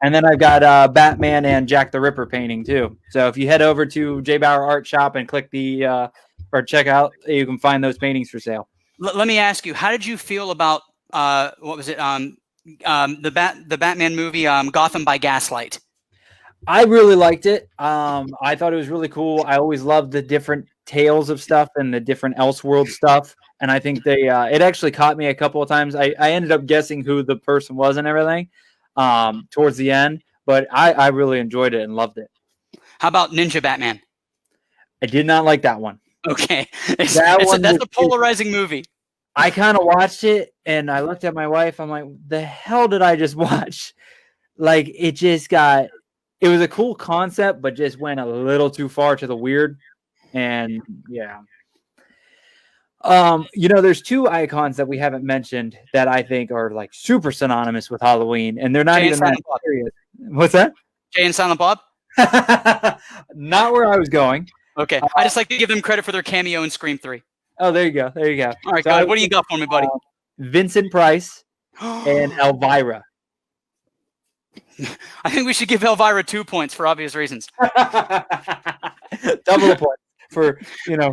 A: And then I've got Batman and Jack the Ripper painting too. So if you head over to JBauerArt shop and click the or check out, you can find those paintings for sale.
B: Let me ask you, how did you feel about what was it? The Batman movie, Gotham by Gaslight.
A: I really liked it. I thought it was really cool. I always loved the different tales of stuff and the different Elseworld stuff. And I think it actually caught me a couple of times. I ended up guessing who the person was and everything towards the end, but I really enjoyed it and loved it.
B: How about Ninja Batman?
A: I did not like that one.
B: Okay. That's a polarizing movie.
A: I kind of watched it and I looked at my wife. I'm like, the hell did I just watch? Like, it was a cool concept, but just went a little too far to the weird. And yeah. There's 2 icons that we haven't mentioned that I think are like super synonymous with Halloween, and they're not even that serious. What's that?
B: Jay and Silent Bob?
A: Not where I was going.
B: Okay. I just like to give them credit for their cameo in Scream 3.
A: Oh, there you go.
B: All right, so what do you got for me, buddy?
A: Vincent Price and Elvira.
B: I think we should give Elvira 2 points for obvious reasons.
A: Double a point for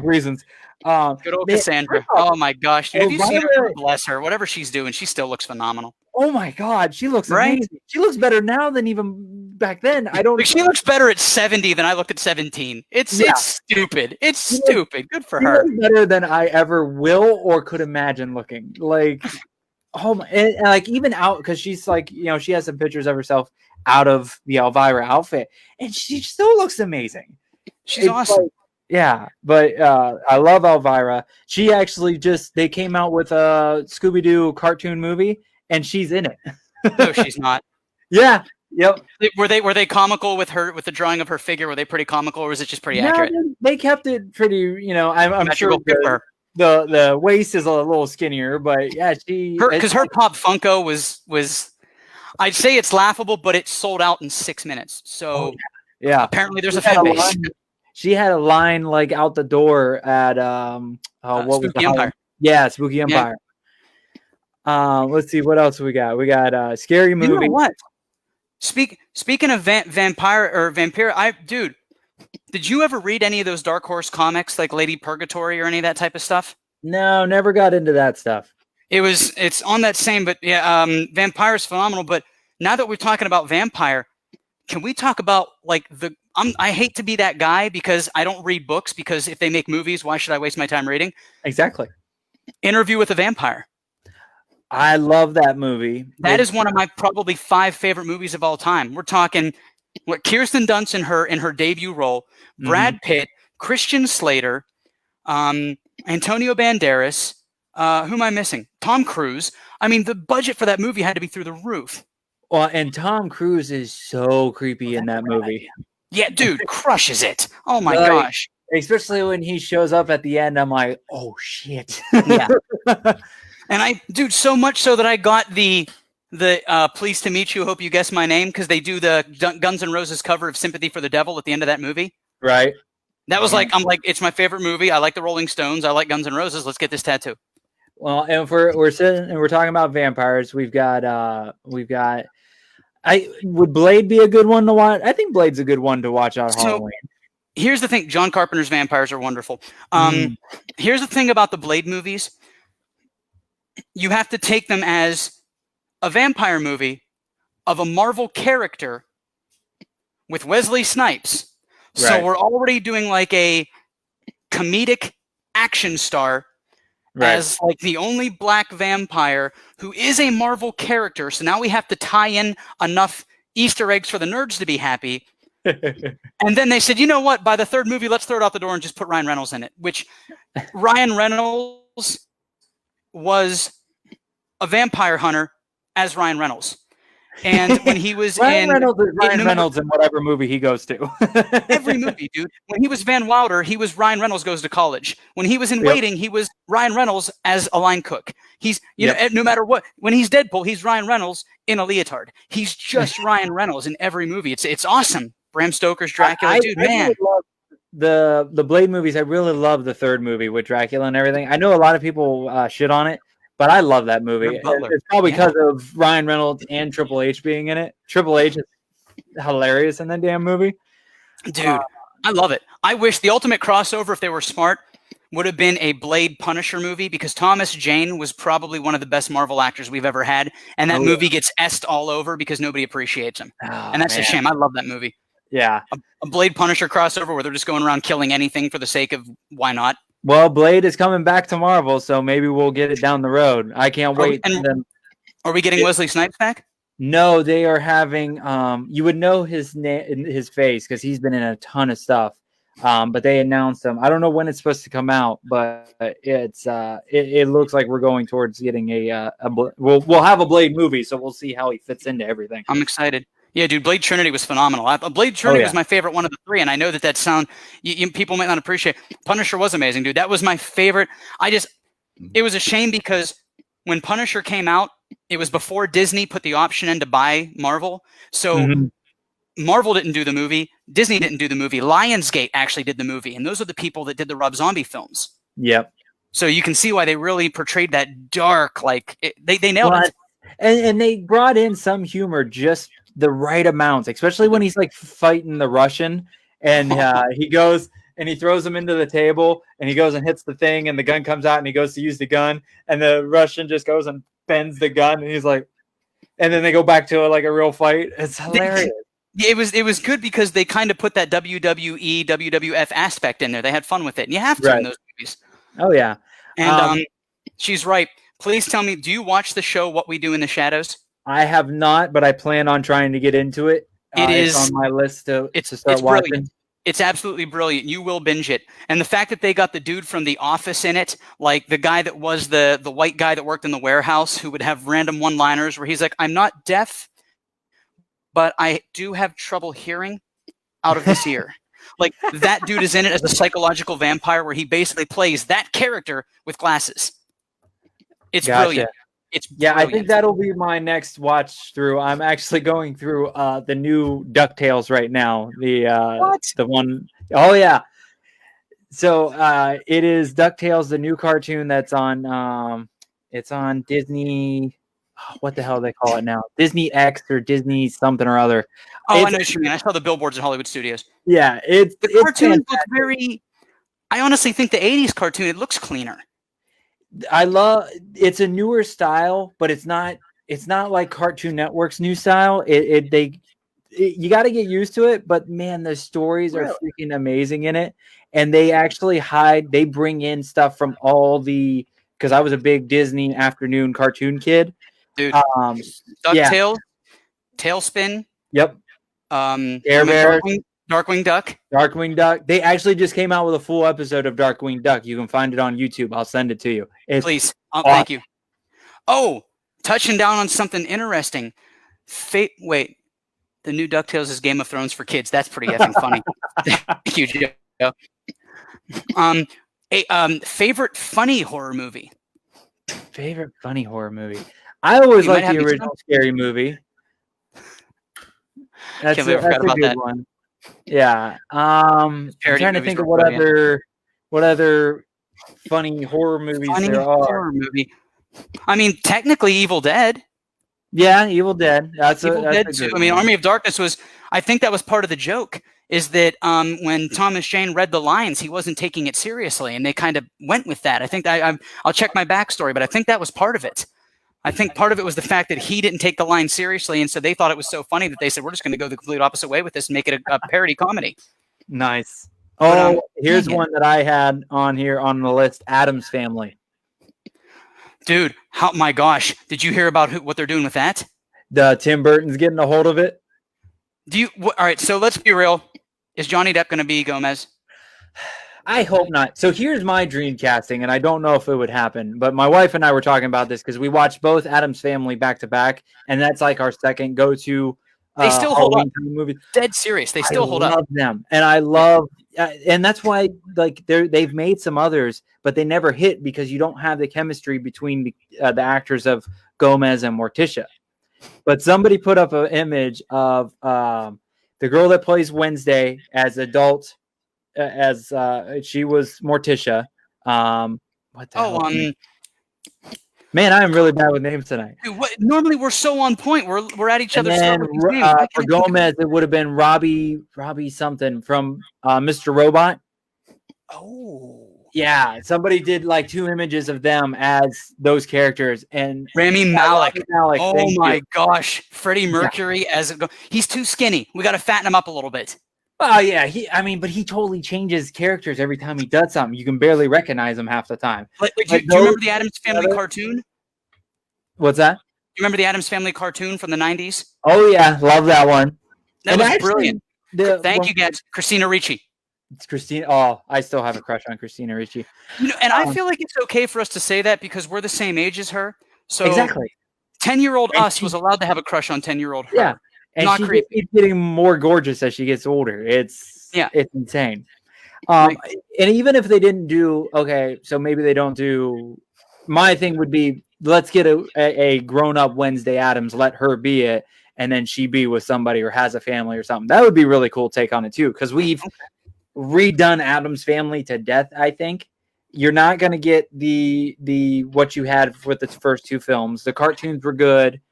A: reasons.
B: Good old Cassandra. Oh my gosh, dude. Have you seen her? Bless her. Whatever she's doing, she still looks phenomenal.
A: Oh my God, she looks amazing. She looks better now than even back then.
B: She looks better at 70 than I looked at 17. It's stupid. It's stupid. Good for her.
A: Looks better than I ever will or could imagine looking. Like, oh my, and like even out because she's like she has some pictures of herself out of the Elvira outfit, and she still looks amazing.
B: She's awesome.
A: Yeah, but I love Elvira. She actually they came out with a Scooby-Doo cartoon movie, and she's in it.
B: No, she's not.
A: Yeah. Yep.
B: Were they comical with the drawing of her figure? Were they pretty comical, or was it just pretty accurate?
A: They kept it pretty. I'm sure the waist is a little skinnier, but yeah,
B: because her Pop Funko was. I'd say it's laughable, but it sold out in 6 minutes. So
A: yeah,
B: apparently there's a fan base.
A: She had a line like out the door at what was
B: Spooky Empire?
A: Yeah, Spooky Empire. Yeah. Let's see what else we got. We got Scary Movie.
B: You know what? Speaking of vampire, dude, did you ever read any of those Dark Horse comics like Lady Purgatory or any of that type of stuff?
A: No, never got into that stuff.
B: It's on that same, but yeah, Vampire is phenomenal. But now that we're talking about Vampire, can we talk about like I hate to be that guy because I don't read books, because if they make movies, why should I waste my time reading?
A: Exactly.
B: Interview with a Vampire.
A: I love that movie.
B: That is one of my probably 5 favorite movies of all time. We're talking Kirsten Dunst in her debut role, Brad Pitt, Christian Slater, Antonio Banderas. Who am I missing? Tom Cruise. I mean, the budget for that movie had to be through the roof.
A: Well, and Tom Cruise is so creepy in that movie.
B: Yeah, dude, crushes it. Oh my gosh.
A: Especially when he shows up at the end, I'm like, oh shit.
B: Yeah. And dude, so much so that I got the Pleased to Meet You, Hope You Guess My Name, because they do the Guns N' Roses cover of Sympathy for the Devil at the end of that movie.
A: Right.
B: That was I'm like, it's my favorite movie. I like the Rolling Stones. I like Guns N' Roses. Let's get this tattoo.
A: Well, and if we're sitting and we're talking about vampires, we've got would Blade be a good one to watch? I think Blade's a good one to watch on Halloween.
B: Here's the thing. John Carpenter's vampires are wonderful. Here's the thing about the Blade movies. You have to take them as a vampire movie of a Marvel character with Wesley Snipes. Right. So we're already doing like a comedic action star as like the only black vampire who is a Marvel character. So now we have to tie in enough Easter eggs for the nerds to be happy. And then they said, you know what? By the third movie, let's throw it out the door and just put Ryan Reynolds in it, which Ryan Reynolds was a vampire hunter as Ryan Reynolds. And when he was
A: Ryan Reynolds in whatever movie he goes to.
B: Every movie, dude. When he was Van Wilder, he was Ryan Reynolds Goes to College. When he was in Waiting, he was Ryan Reynolds as a line cook. He's, you know, no matter what. When he's Deadpool, he's Ryan Reynolds in a leotard. He's just Ryan Reynolds in every movie. It's awesome. Bram Stoker's Dracula, dude, man.
A: Really love the Blade movies. I really love the third movie with Dracula and everything. I know a lot of people shit on it, but I love that movie. It's probably because of Ryan Reynolds and Triple H being in it. Triple H is hilarious in that damn movie.
B: Dude, I love it. I wish the ultimate crossover, if they were smart, would have been a Blade Punisher movie, because Thomas Jane was probably one of the best Marvel actors we've ever had. And that movie gets S-ed all over because nobody appreciates him. And that's a shame. I love that movie.
A: Yeah.
B: A Blade Punisher crossover where they're just going around killing anything for the sake of why not.
A: Well, Blade is coming back to Marvel, so maybe we'll get it down the road. I can't wait.
B: Are we getting Wesley Snipes back?
A: No, they are having. You would know his face because he's been in a ton of stuff. But they announced him. I don't know when it's supposed to come out, but it looks like we're going towards getting we'll have a Blade movie, so we'll see how he fits into everything.
B: I'm excited. Yeah, dude, Blade Trinity was phenomenal. Blade Trinity was my favorite one of the three, and I know that sound people might not appreciate. Punisher was amazing, dude. That was my favorite. It was a shame because when Punisher came out, it was before Disney put the option in to buy Marvel. So Marvel didn't do the movie. Disney didn't do the movie. Lionsgate actually did the movie, and those are the people that did the Rob Zombie films.
A: Yep.
B: So you can see why they really portrayed that dark, they nailed it.
A: And they brought in some humor just the right amount, especially when he's like fighting the Russian and he goes and he throws him into the table and he goes and hits the thing and the gun comes out and he goes to use the gun and the Russian just goes and bends the gun and he's like, and then they go back to like a real fight. It's hilarious.
B: It was good because they kind of put that WWE, WWF aspect in there. They had fun with it. And you have to in those movies.
A: Oh yeah.
B: And she's right. Please tell me, do you watch the show What We Do in the Shadows?
A: I have not, but I plan on trying to get into it. It's on my list to start watching.
B: Brilliant. It's absolutely brilliant. You will binge it. And the fact that they got the dude from The Office in it, like the guy that was the white guy that worked in the warehouse who would have random one-liners where he's like, I'm not deaf, but I do have trouble hearing out of this ear. Like that dude is in it as a psychological vampire where he basically plays that character with glasses. It's brilliant. It's brilliant.
A: I think that'll be my next watch through. I'm actually going through the new DuckTales right now. The one. Oh yeah. So it is DuckTales, the new cartoon that's on. It's on Disney. What the hell do they call it now? Disney X or Disney something or other.
B: Oh, I know what you mean. I saw the billboards in Hollywood studios.
A: Yeah,
B: the cartoon looks very. I honestly think the '80s cartoon it looks cleaner.
A: It's a newer style, but it's not like Cartoon Network's new style. You got to get used to it, but man, the stories are freaking amazing in it. And they actually they bring in stuff from because I was a big Disney afternoon cartoon kid.
B: Dude, DuckTales, Tailspin.
A: Yep.
B: Air Bear. Darkwing Duck.
A: Darkwing Duck. They actually just came out with a full episode of Darkwing Duck. You can find it on YouTube. I'll send it to you.
B: Please. Thank you. Oh, touching down on something interesting. Wait. The new DuckTales is Game of Thrones for kids. That's pretty effing funny. Thank you, Joe. Favorite funny horror movie?
A: Favorite funny horror movie? I always
B: You might
A: like
B: have
A: the
B: me
A: original Scary Movie. That's
B: Can't believe I forgot
A: a
B: about
A: good
B: that.
A: one. Yeah. I'm
B: Parody
A: trying to
B: movies
A: think
B: were
A: of
B: brilliant.
A: what other funny horror movies
B: Funny
A: there are.
B: horror movie. I mean, technically, Evil Dead.
A: Yeah, Evil Dead. That's
B: Evil Dead
A: a
B: 2.
A: good
B: I mean,
A: one.
B: Army of Darkness was. I think that was part of the joke. Is that when Thomas Jane read the lines, he wasn't taking it seriously, and they kind of went with that. I think I'll check my backstory, but I think that was part of it. I think part of it was the fact that he didn't take the line seriously, and so they thought it was so funny that they said, we're just going to go the complete opposite way with this and make it a parody comedy.
A: Nice.
B: But,
A: Oh, here's
B: dang it.
A: one that I had on here on the list. Addams Family.
B: Dude, my gosh. Did you hear about what they're doing with that?
A: Tim Burton's getting a hold of it.
B: All right, so let's be real. Is Johnny Depp going to be Gomez?
A: I hope not. So here's my dream casting, and I don't know if it would happen, but my wife and I were talking about this because we watched both Addams Family back to back, and that's like our second go-to
B: They still hold up.
A: movie.
B: Dead serious. They still hold up.
A: I love them, and I love, and that's why like they've made some others, but they never hit because you don't have the chemistry between the actors of Gomez and Morticia. But somebody put up an image of the girl that plays Wednesday as adult. As she was Morticia. What the hell? Man, I am really bad with names tonight.
B: Dude, normally we're so on point. We're at each other's throat with these names.
A: For Gomez, it would have been Robbie something from Mr. Robot.
B: Oh.
A: Yeah, somebody did like 2 images of them as those characters, and
B: Rami Malek. Oh my gosh, Freddie Mercury he's too skinny. We got to fatten him up a little bit.
A: Oh yeah, but he totally changes characters every time he does something. You can barely recognize him half the time.
B: Do you remember the Addams Family cartoon?
A: What's that?
B: Do you remember the Addams Family cartoon from the 90s?
A: Oh yeah, love that one.
B: That was brilliant. Thank you, guys. Christina Ricci.
A: It's Christina. Oh, I still have a crush on Christina Ricci.
B: And I feel like it's okay for us to say that because we're the same age as her. So
A: exactly,
B: 10-year-old us was allowed to have a crush on 10-year-old her.
A: Yeah. And she keeps getting more gorgeous as she gets older. It's insane. And even if they didn't do so maybe they don't do. My thing would be let's get a grown up Wednesday Addams, let her be it, and then she be with somebody or has a family or something. That would be a really cool take on it too, because we've redone Addams Family to death. I think you're not going to get the what you had with the first 2 films. The cartoons were good.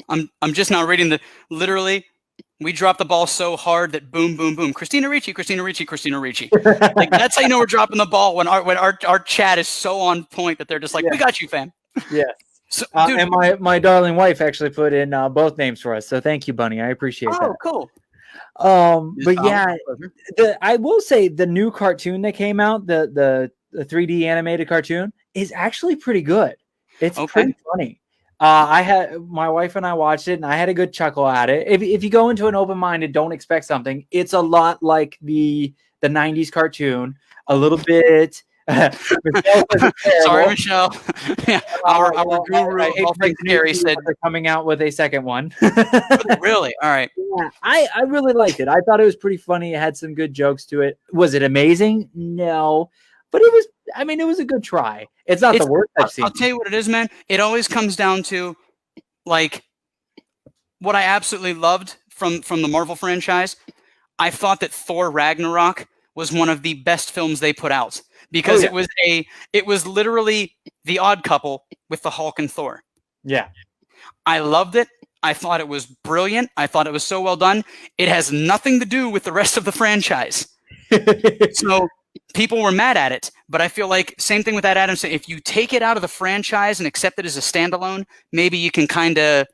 B: I'm just now reading literally we dropped the ball so hard that boom, boom, boom. Christina Ricci. Like that's how you know we're dropping the ball when our chat is so on point that they're just like, we got you, fam.
A: Yeah. So, and my darling wife actually put in both names for us. So thank you, Bunny. I appreciate that.
B: Oh, cool.
A: But yeah, I will say the new cartoon that came out, the 3D animated cartoon, is actually pretty good. It's pretty funny. My wife and I watched it, and I had a good chuckle at it. If you go into an open mind and don't expect something, it's a lot like the 90s cartoon, a little bit.
B: Sorry, Michelle. Our guru of all things scary said
A: they're coming out with a second one.
B: Really? All right.
A: Yeah, I really liked it. I thought it was pretty funny. It had some good jokes to it. Was it amazing? No. But it was, it was a good try. It's not the worst I've seen.
B: I'll tell you what it is, man. It always comes down to, like, what I absolutely loved from the Marvel franchise. I thought that Thor Ragnarok was one of the best films they put out because it was literally the Odd Couple with the Hulk and Thor.
A: Yeah.
B: I loved it. I thought it was brilliant. I thought it was so well done. It has nothing to do with the rest of the franchise. So people were mad at it, but I feel like same thing with that Addams. If you take it out of the franchise and accept it as a standalone, maybe you can kind of.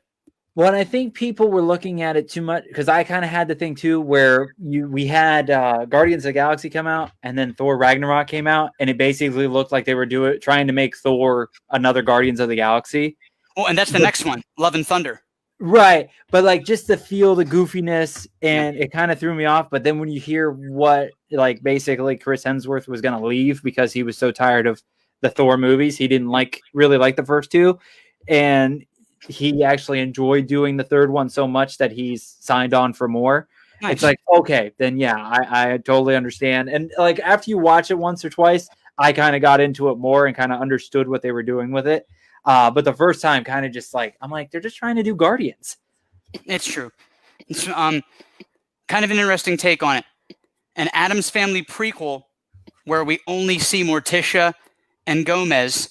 A: Well, I think people were looking at it too much because I kind of had the thing too where we had Guardians of the Galaxy come out and then Thor Ragnarok came out, and it basically looked like they were trying to make Thor another Guardians of the Galaxy.
B: Oh, and that's the next one, Love and Thunder.
A: Right, but like just to feel the goofiness, and it kind of threw me off. But then when you hear what, like, basically Chris Hemsworth was going to leave because he was so tired of the Thor movies, he didn't really like the first 2, and he actually enjoyed doing the third one so much that he's signed on for more. Nice. It's like, okay, then yeah, I totally understand. And like after you watch it once or twice, I kind of got into it more and kind of understood what they were doing with it. But the first time, kind of just like, I'm like, they're just trying to do Guardians.
B: It's true. It's kind of an interesting take on it. An Addams Family prequel where we only see Morticia and Gomez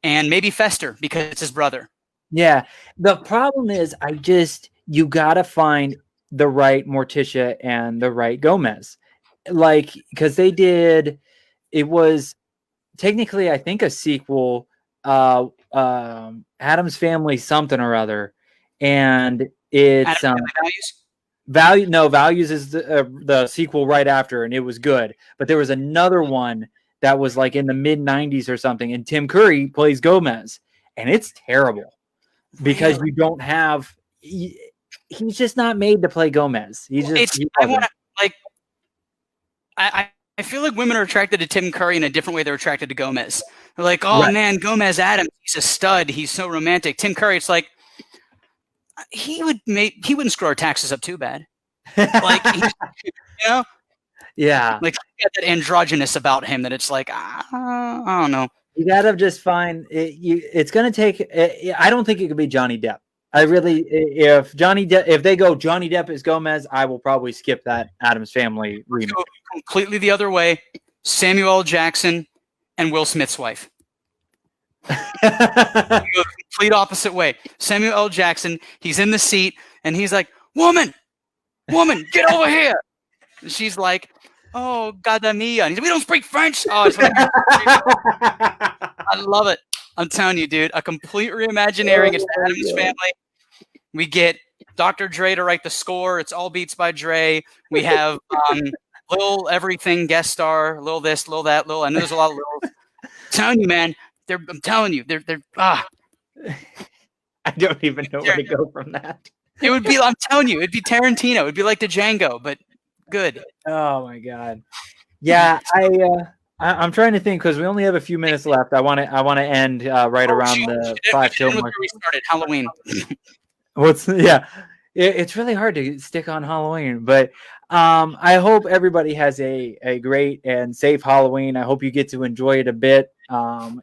B: and maybe Fester because it's his brother.
A: Yeah. The problem is you got to find the right Morticia and the right Gomez. Like, because it was technically, I think, a sequel, Addams Family something or other. And it's Values is the sequel right after, and it was good. But there was another one that was like in the mid 90s or something, and Tim Curry plays Gomez, and it's terrible because you don't have. He's just not made to play Gomez.
B: I feel like women are attracted to Tim Curry in a different way they're attracted to Gomez. They're like, oh man, Gomez Addams, he's a stud. He's so romantic. Tim Curry, it's like he wouldn't screw our taxes up too bad. Like,
A: yeah,
B: like he got that androgynous about him that it's like I don't know.
A: You gotta just find it. It's gonna take. I don't think it could be Johnny Depp. If they go Johnny Depp as Gomez, I will probably skip that Addams Family remake.
B: Go completely the other way. Samuel L. Jackson and Will Smith's wife. Go the complete opposite way. Samuel L. Jackson, he's in the seat and he's like, woman, get over here. And she's like, oh, God, mia. And he's like, we don't speak French. Oh, I love it. I'm telling you, dude, a complete reimagining. It's the Addams Family. We get Dr. Dre to write the score. It's all beats by Dre. We have Lil Everything guest star, Lil this, Lil that, Lil. I know there's a lot of Lils. I'm telling you, man. I'm telling you, they're I
A: don't even know where to go from that.
B: It would be. I'm telling you, it'd be Tarantino. It'd be like the Django, but good.
A: Oh my God. Yeah, I'm trying to think because we only have a few minutes left. I want to end right around the 5 film mark.
B: We started Halloween.
A: It's really hard to stick on Halloween, but I hope everybody has a great and safe Halloween. I hope you get to enjoy it a bit.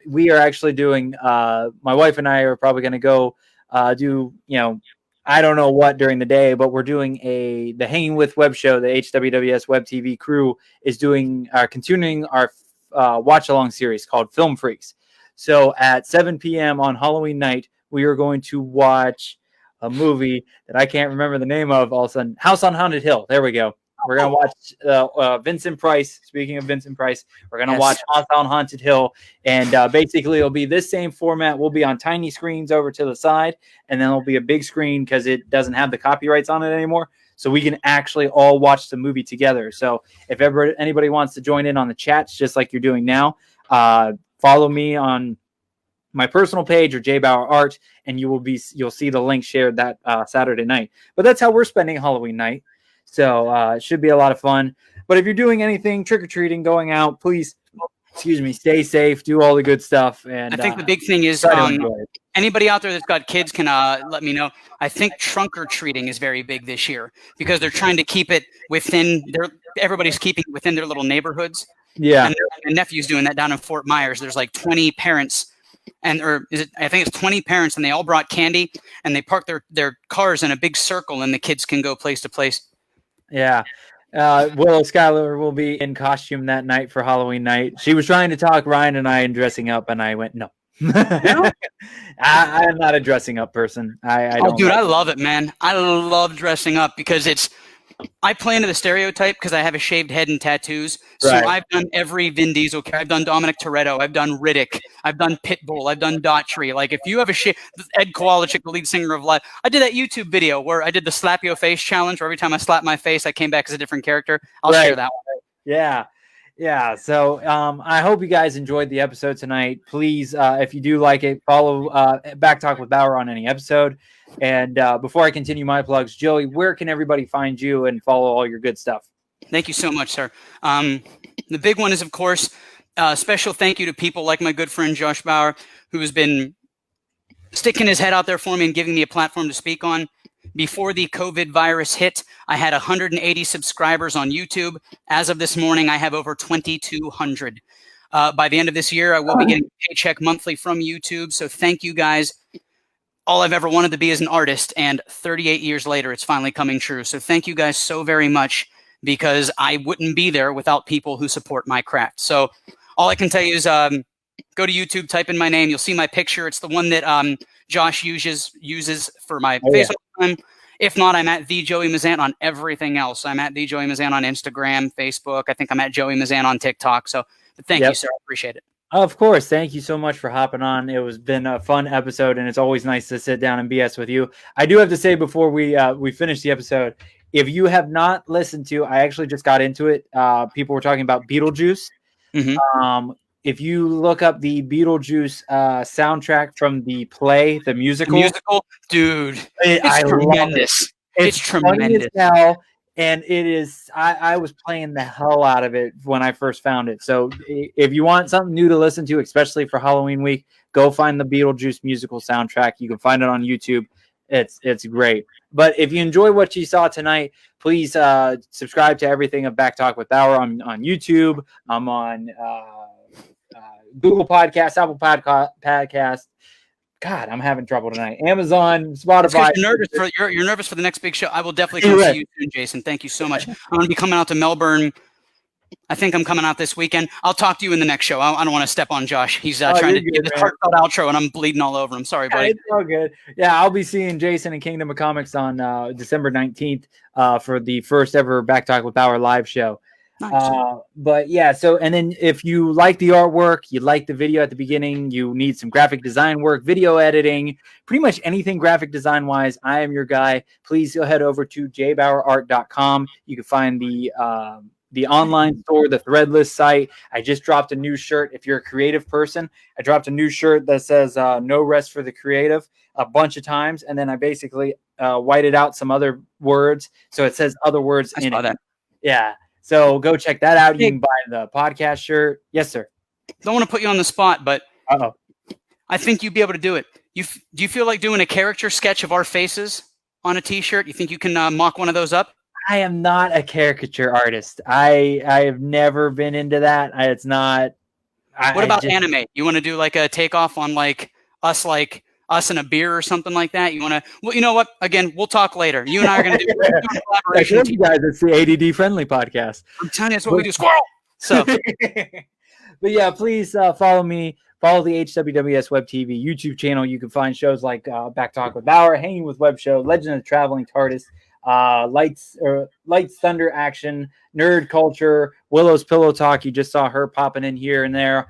A: We are actually doing. My wife and I are probably going to go do I don't know what during the day, but we're doing the Hangin with Web show. The HWWS WebTV crew is doing continuing our watch along series called Film Freaks. So at 7 p.m. on Halloween night, we are going to watch a movie that I can't remember the name of. All of a sudden, House on Haunted Hill. There we go. We're going to watch Vincent Price. Speaking of Vincent Price, we're going to watch House on Haunted Hill. And basically, it'll be this same format. We'll be on tiny screens over to the side. And then it'll be a big screen because it doesn't have the copyrights on it anymore. So we can actually all watch the movie together. So if ever anybody wants to join in on the chats, just like you're doing now, follow me on my personal page or JBauerArt, and you'll see the link shared that Saturday night. But that's how we're spending Halloween night. So it should be a lot of fun. But if you're doing anything, trick-or-treating, going out, please, stay safe, do all the good stuff. And
B: I think the big thing is anybody out there that's got kids can let me know. I think trunk-or-treating is very big this year because they're trying to keep it within everybody's keeping it within their little neighborhoods.
A: Yeah.
B: And my nephew's doing that down in Fort Myers. There's like 20 parents. I think it's 20 parents, and they all brought candy, and they park their cars in a big circle, and the kids can go place to place. Yeah.
A: Willow Schuyler will be in costume that night for Halloween night. She was trying to talk Ryan and I in dressing up, and I went, no. I am not a dressing up person. I
B: love it, man. I love dressing up because I play into the stereotype because I have a shaved head and tattoos. So I've done every Vin Diesel character. I've done Dominic Toretto. I've done Riddick. I've done Pitbull. I've done Daughtry. Like if you have Ed Kowalczyk, the lead singer of Live. I did that YouTube video where I did the slap your face challenge where every time I slapped my face, I came back as a different character. I'll share that one.
A: Yeah. Yeah. So I hope you guys enjoyed the episode tonight. Please, if you do like it, follow Back Talk with Bauer on any episode. And before I continue my plugs, Joey, where can everybody find you and follow all your good stuff?
B: Thank you so much, sir. The big one is, of course, special thank you to people like my good friend Josh Bauer, who has been sticking his head out there for me and giving me a platform to speak on. Before the COVID virus hit, I had 180 subscribers on YouTube. As of this morning, I have over 2,200. By the end of this year, I will be getting a paycheck monthly from YouTube. So thank you guys. All I've ever wanted to be is an artist, and 38 years later, it's finally coming true. So thank you guys so very much, because I wouldn't be there without people who support my craft. So all I can tell you is go to YouTube, type in my name. You'll see my picture. It's the one that Josh uses for my face all the time. If not, I'm at the Joey Mazzant on everything else. I'm at the Joey Mazzant on Instagram, Facebook. I think I'm at Joey Mazzant on TikTok. So but thank you, sir. I appreciate it.
A: Of course. Thank you so much for hopping on. It was been a fun episode, and it's always nice to sit down and BS with you. I do have to say before we finish the episode, if you have not listened to, I actually just got into it. People were talking about Beetlejuice.
B: Mm-hmm.
A: If you look up the Beetlejuice soundtrack from the play, the musical,
B: dude, it's tremendous. It's tremendous.
A: Now, and it is. I was playing the hell out of it when I first found it. So if you want something new to listen to, especially for Halloween week, go find the Beetlejuice musical soundtrack. You can find it on YouTube. It's great. But if you enjoy what you saw tonight, please subscribe to everything of Back Talk with Bauer on YouTube. I'm on Google Podcasts, Apple Podcast. God, I'm having trouble tonight. Amazon, Spotify.
B: You're nervous for the next big show. I will definitely come see you soon, Jason. Thank you so much. I'm going to be coming out to Melbourne. I think I'm coming out this weekend. I'll talk to you in the next show. I don't want to step on Josh. He's trying to get this heartfelt outro, and I'm bleeding all over him. Sorry, buddy.
A: It's all good. Yeah, I'll be seeing Jason in Kingdom of Comics on December 19th for the first ever Back Talk with Bauer live show. Nice. But yeah, so and then if you like the artwork, you like the video at the beginning, you need some graphic design work, video editing, pretty much anything graphic design wise, I am your guy. Please go head over to JBauerArt.com. You can find the online store, the Threadless site. I just dropped a new shirt. If you're a creative person, I dropped a new shirt that says "No Rest for the Creative" a bunch of times, and then I basically whited out some other words, so it says other words in it. Yeah. So go check that out. You can buy the podcast shirt. Yes, sir.
B: Don't want to put you on the spot, but I think you'd be able to do it. Do you feel like doing a character sketch of our faces on a T-shirt? You think you can mock one of those up?
A: I am not a caricature artist. I have never been into that. It's not.
B: What about anime? You want to do like a takeoff on like us and a beer or something like that? You want to? Well, you know what? Again, we'll talk later. You and I are going to do a collaboration.
A: You guys, it's the ADD friendly podcast.
B: I'm telling you, that's what we do. Squirrel. So,
A: but yeah, please follow me. Follow the HWWS WebTV YouTube channel. You can find shows like Back Talk with Bauer, Hanging with Web Show, Legend of the Traveling Tardis, Lights Thunder Action, Nerd Culture, Willow's Pillow Talk. You just saw her popping in here and there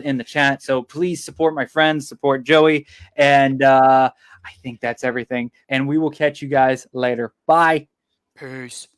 A: in the chat. So please support my friends, support Joey, and I think that's everything. And we will catch you guys later. Bye.
B: Peace.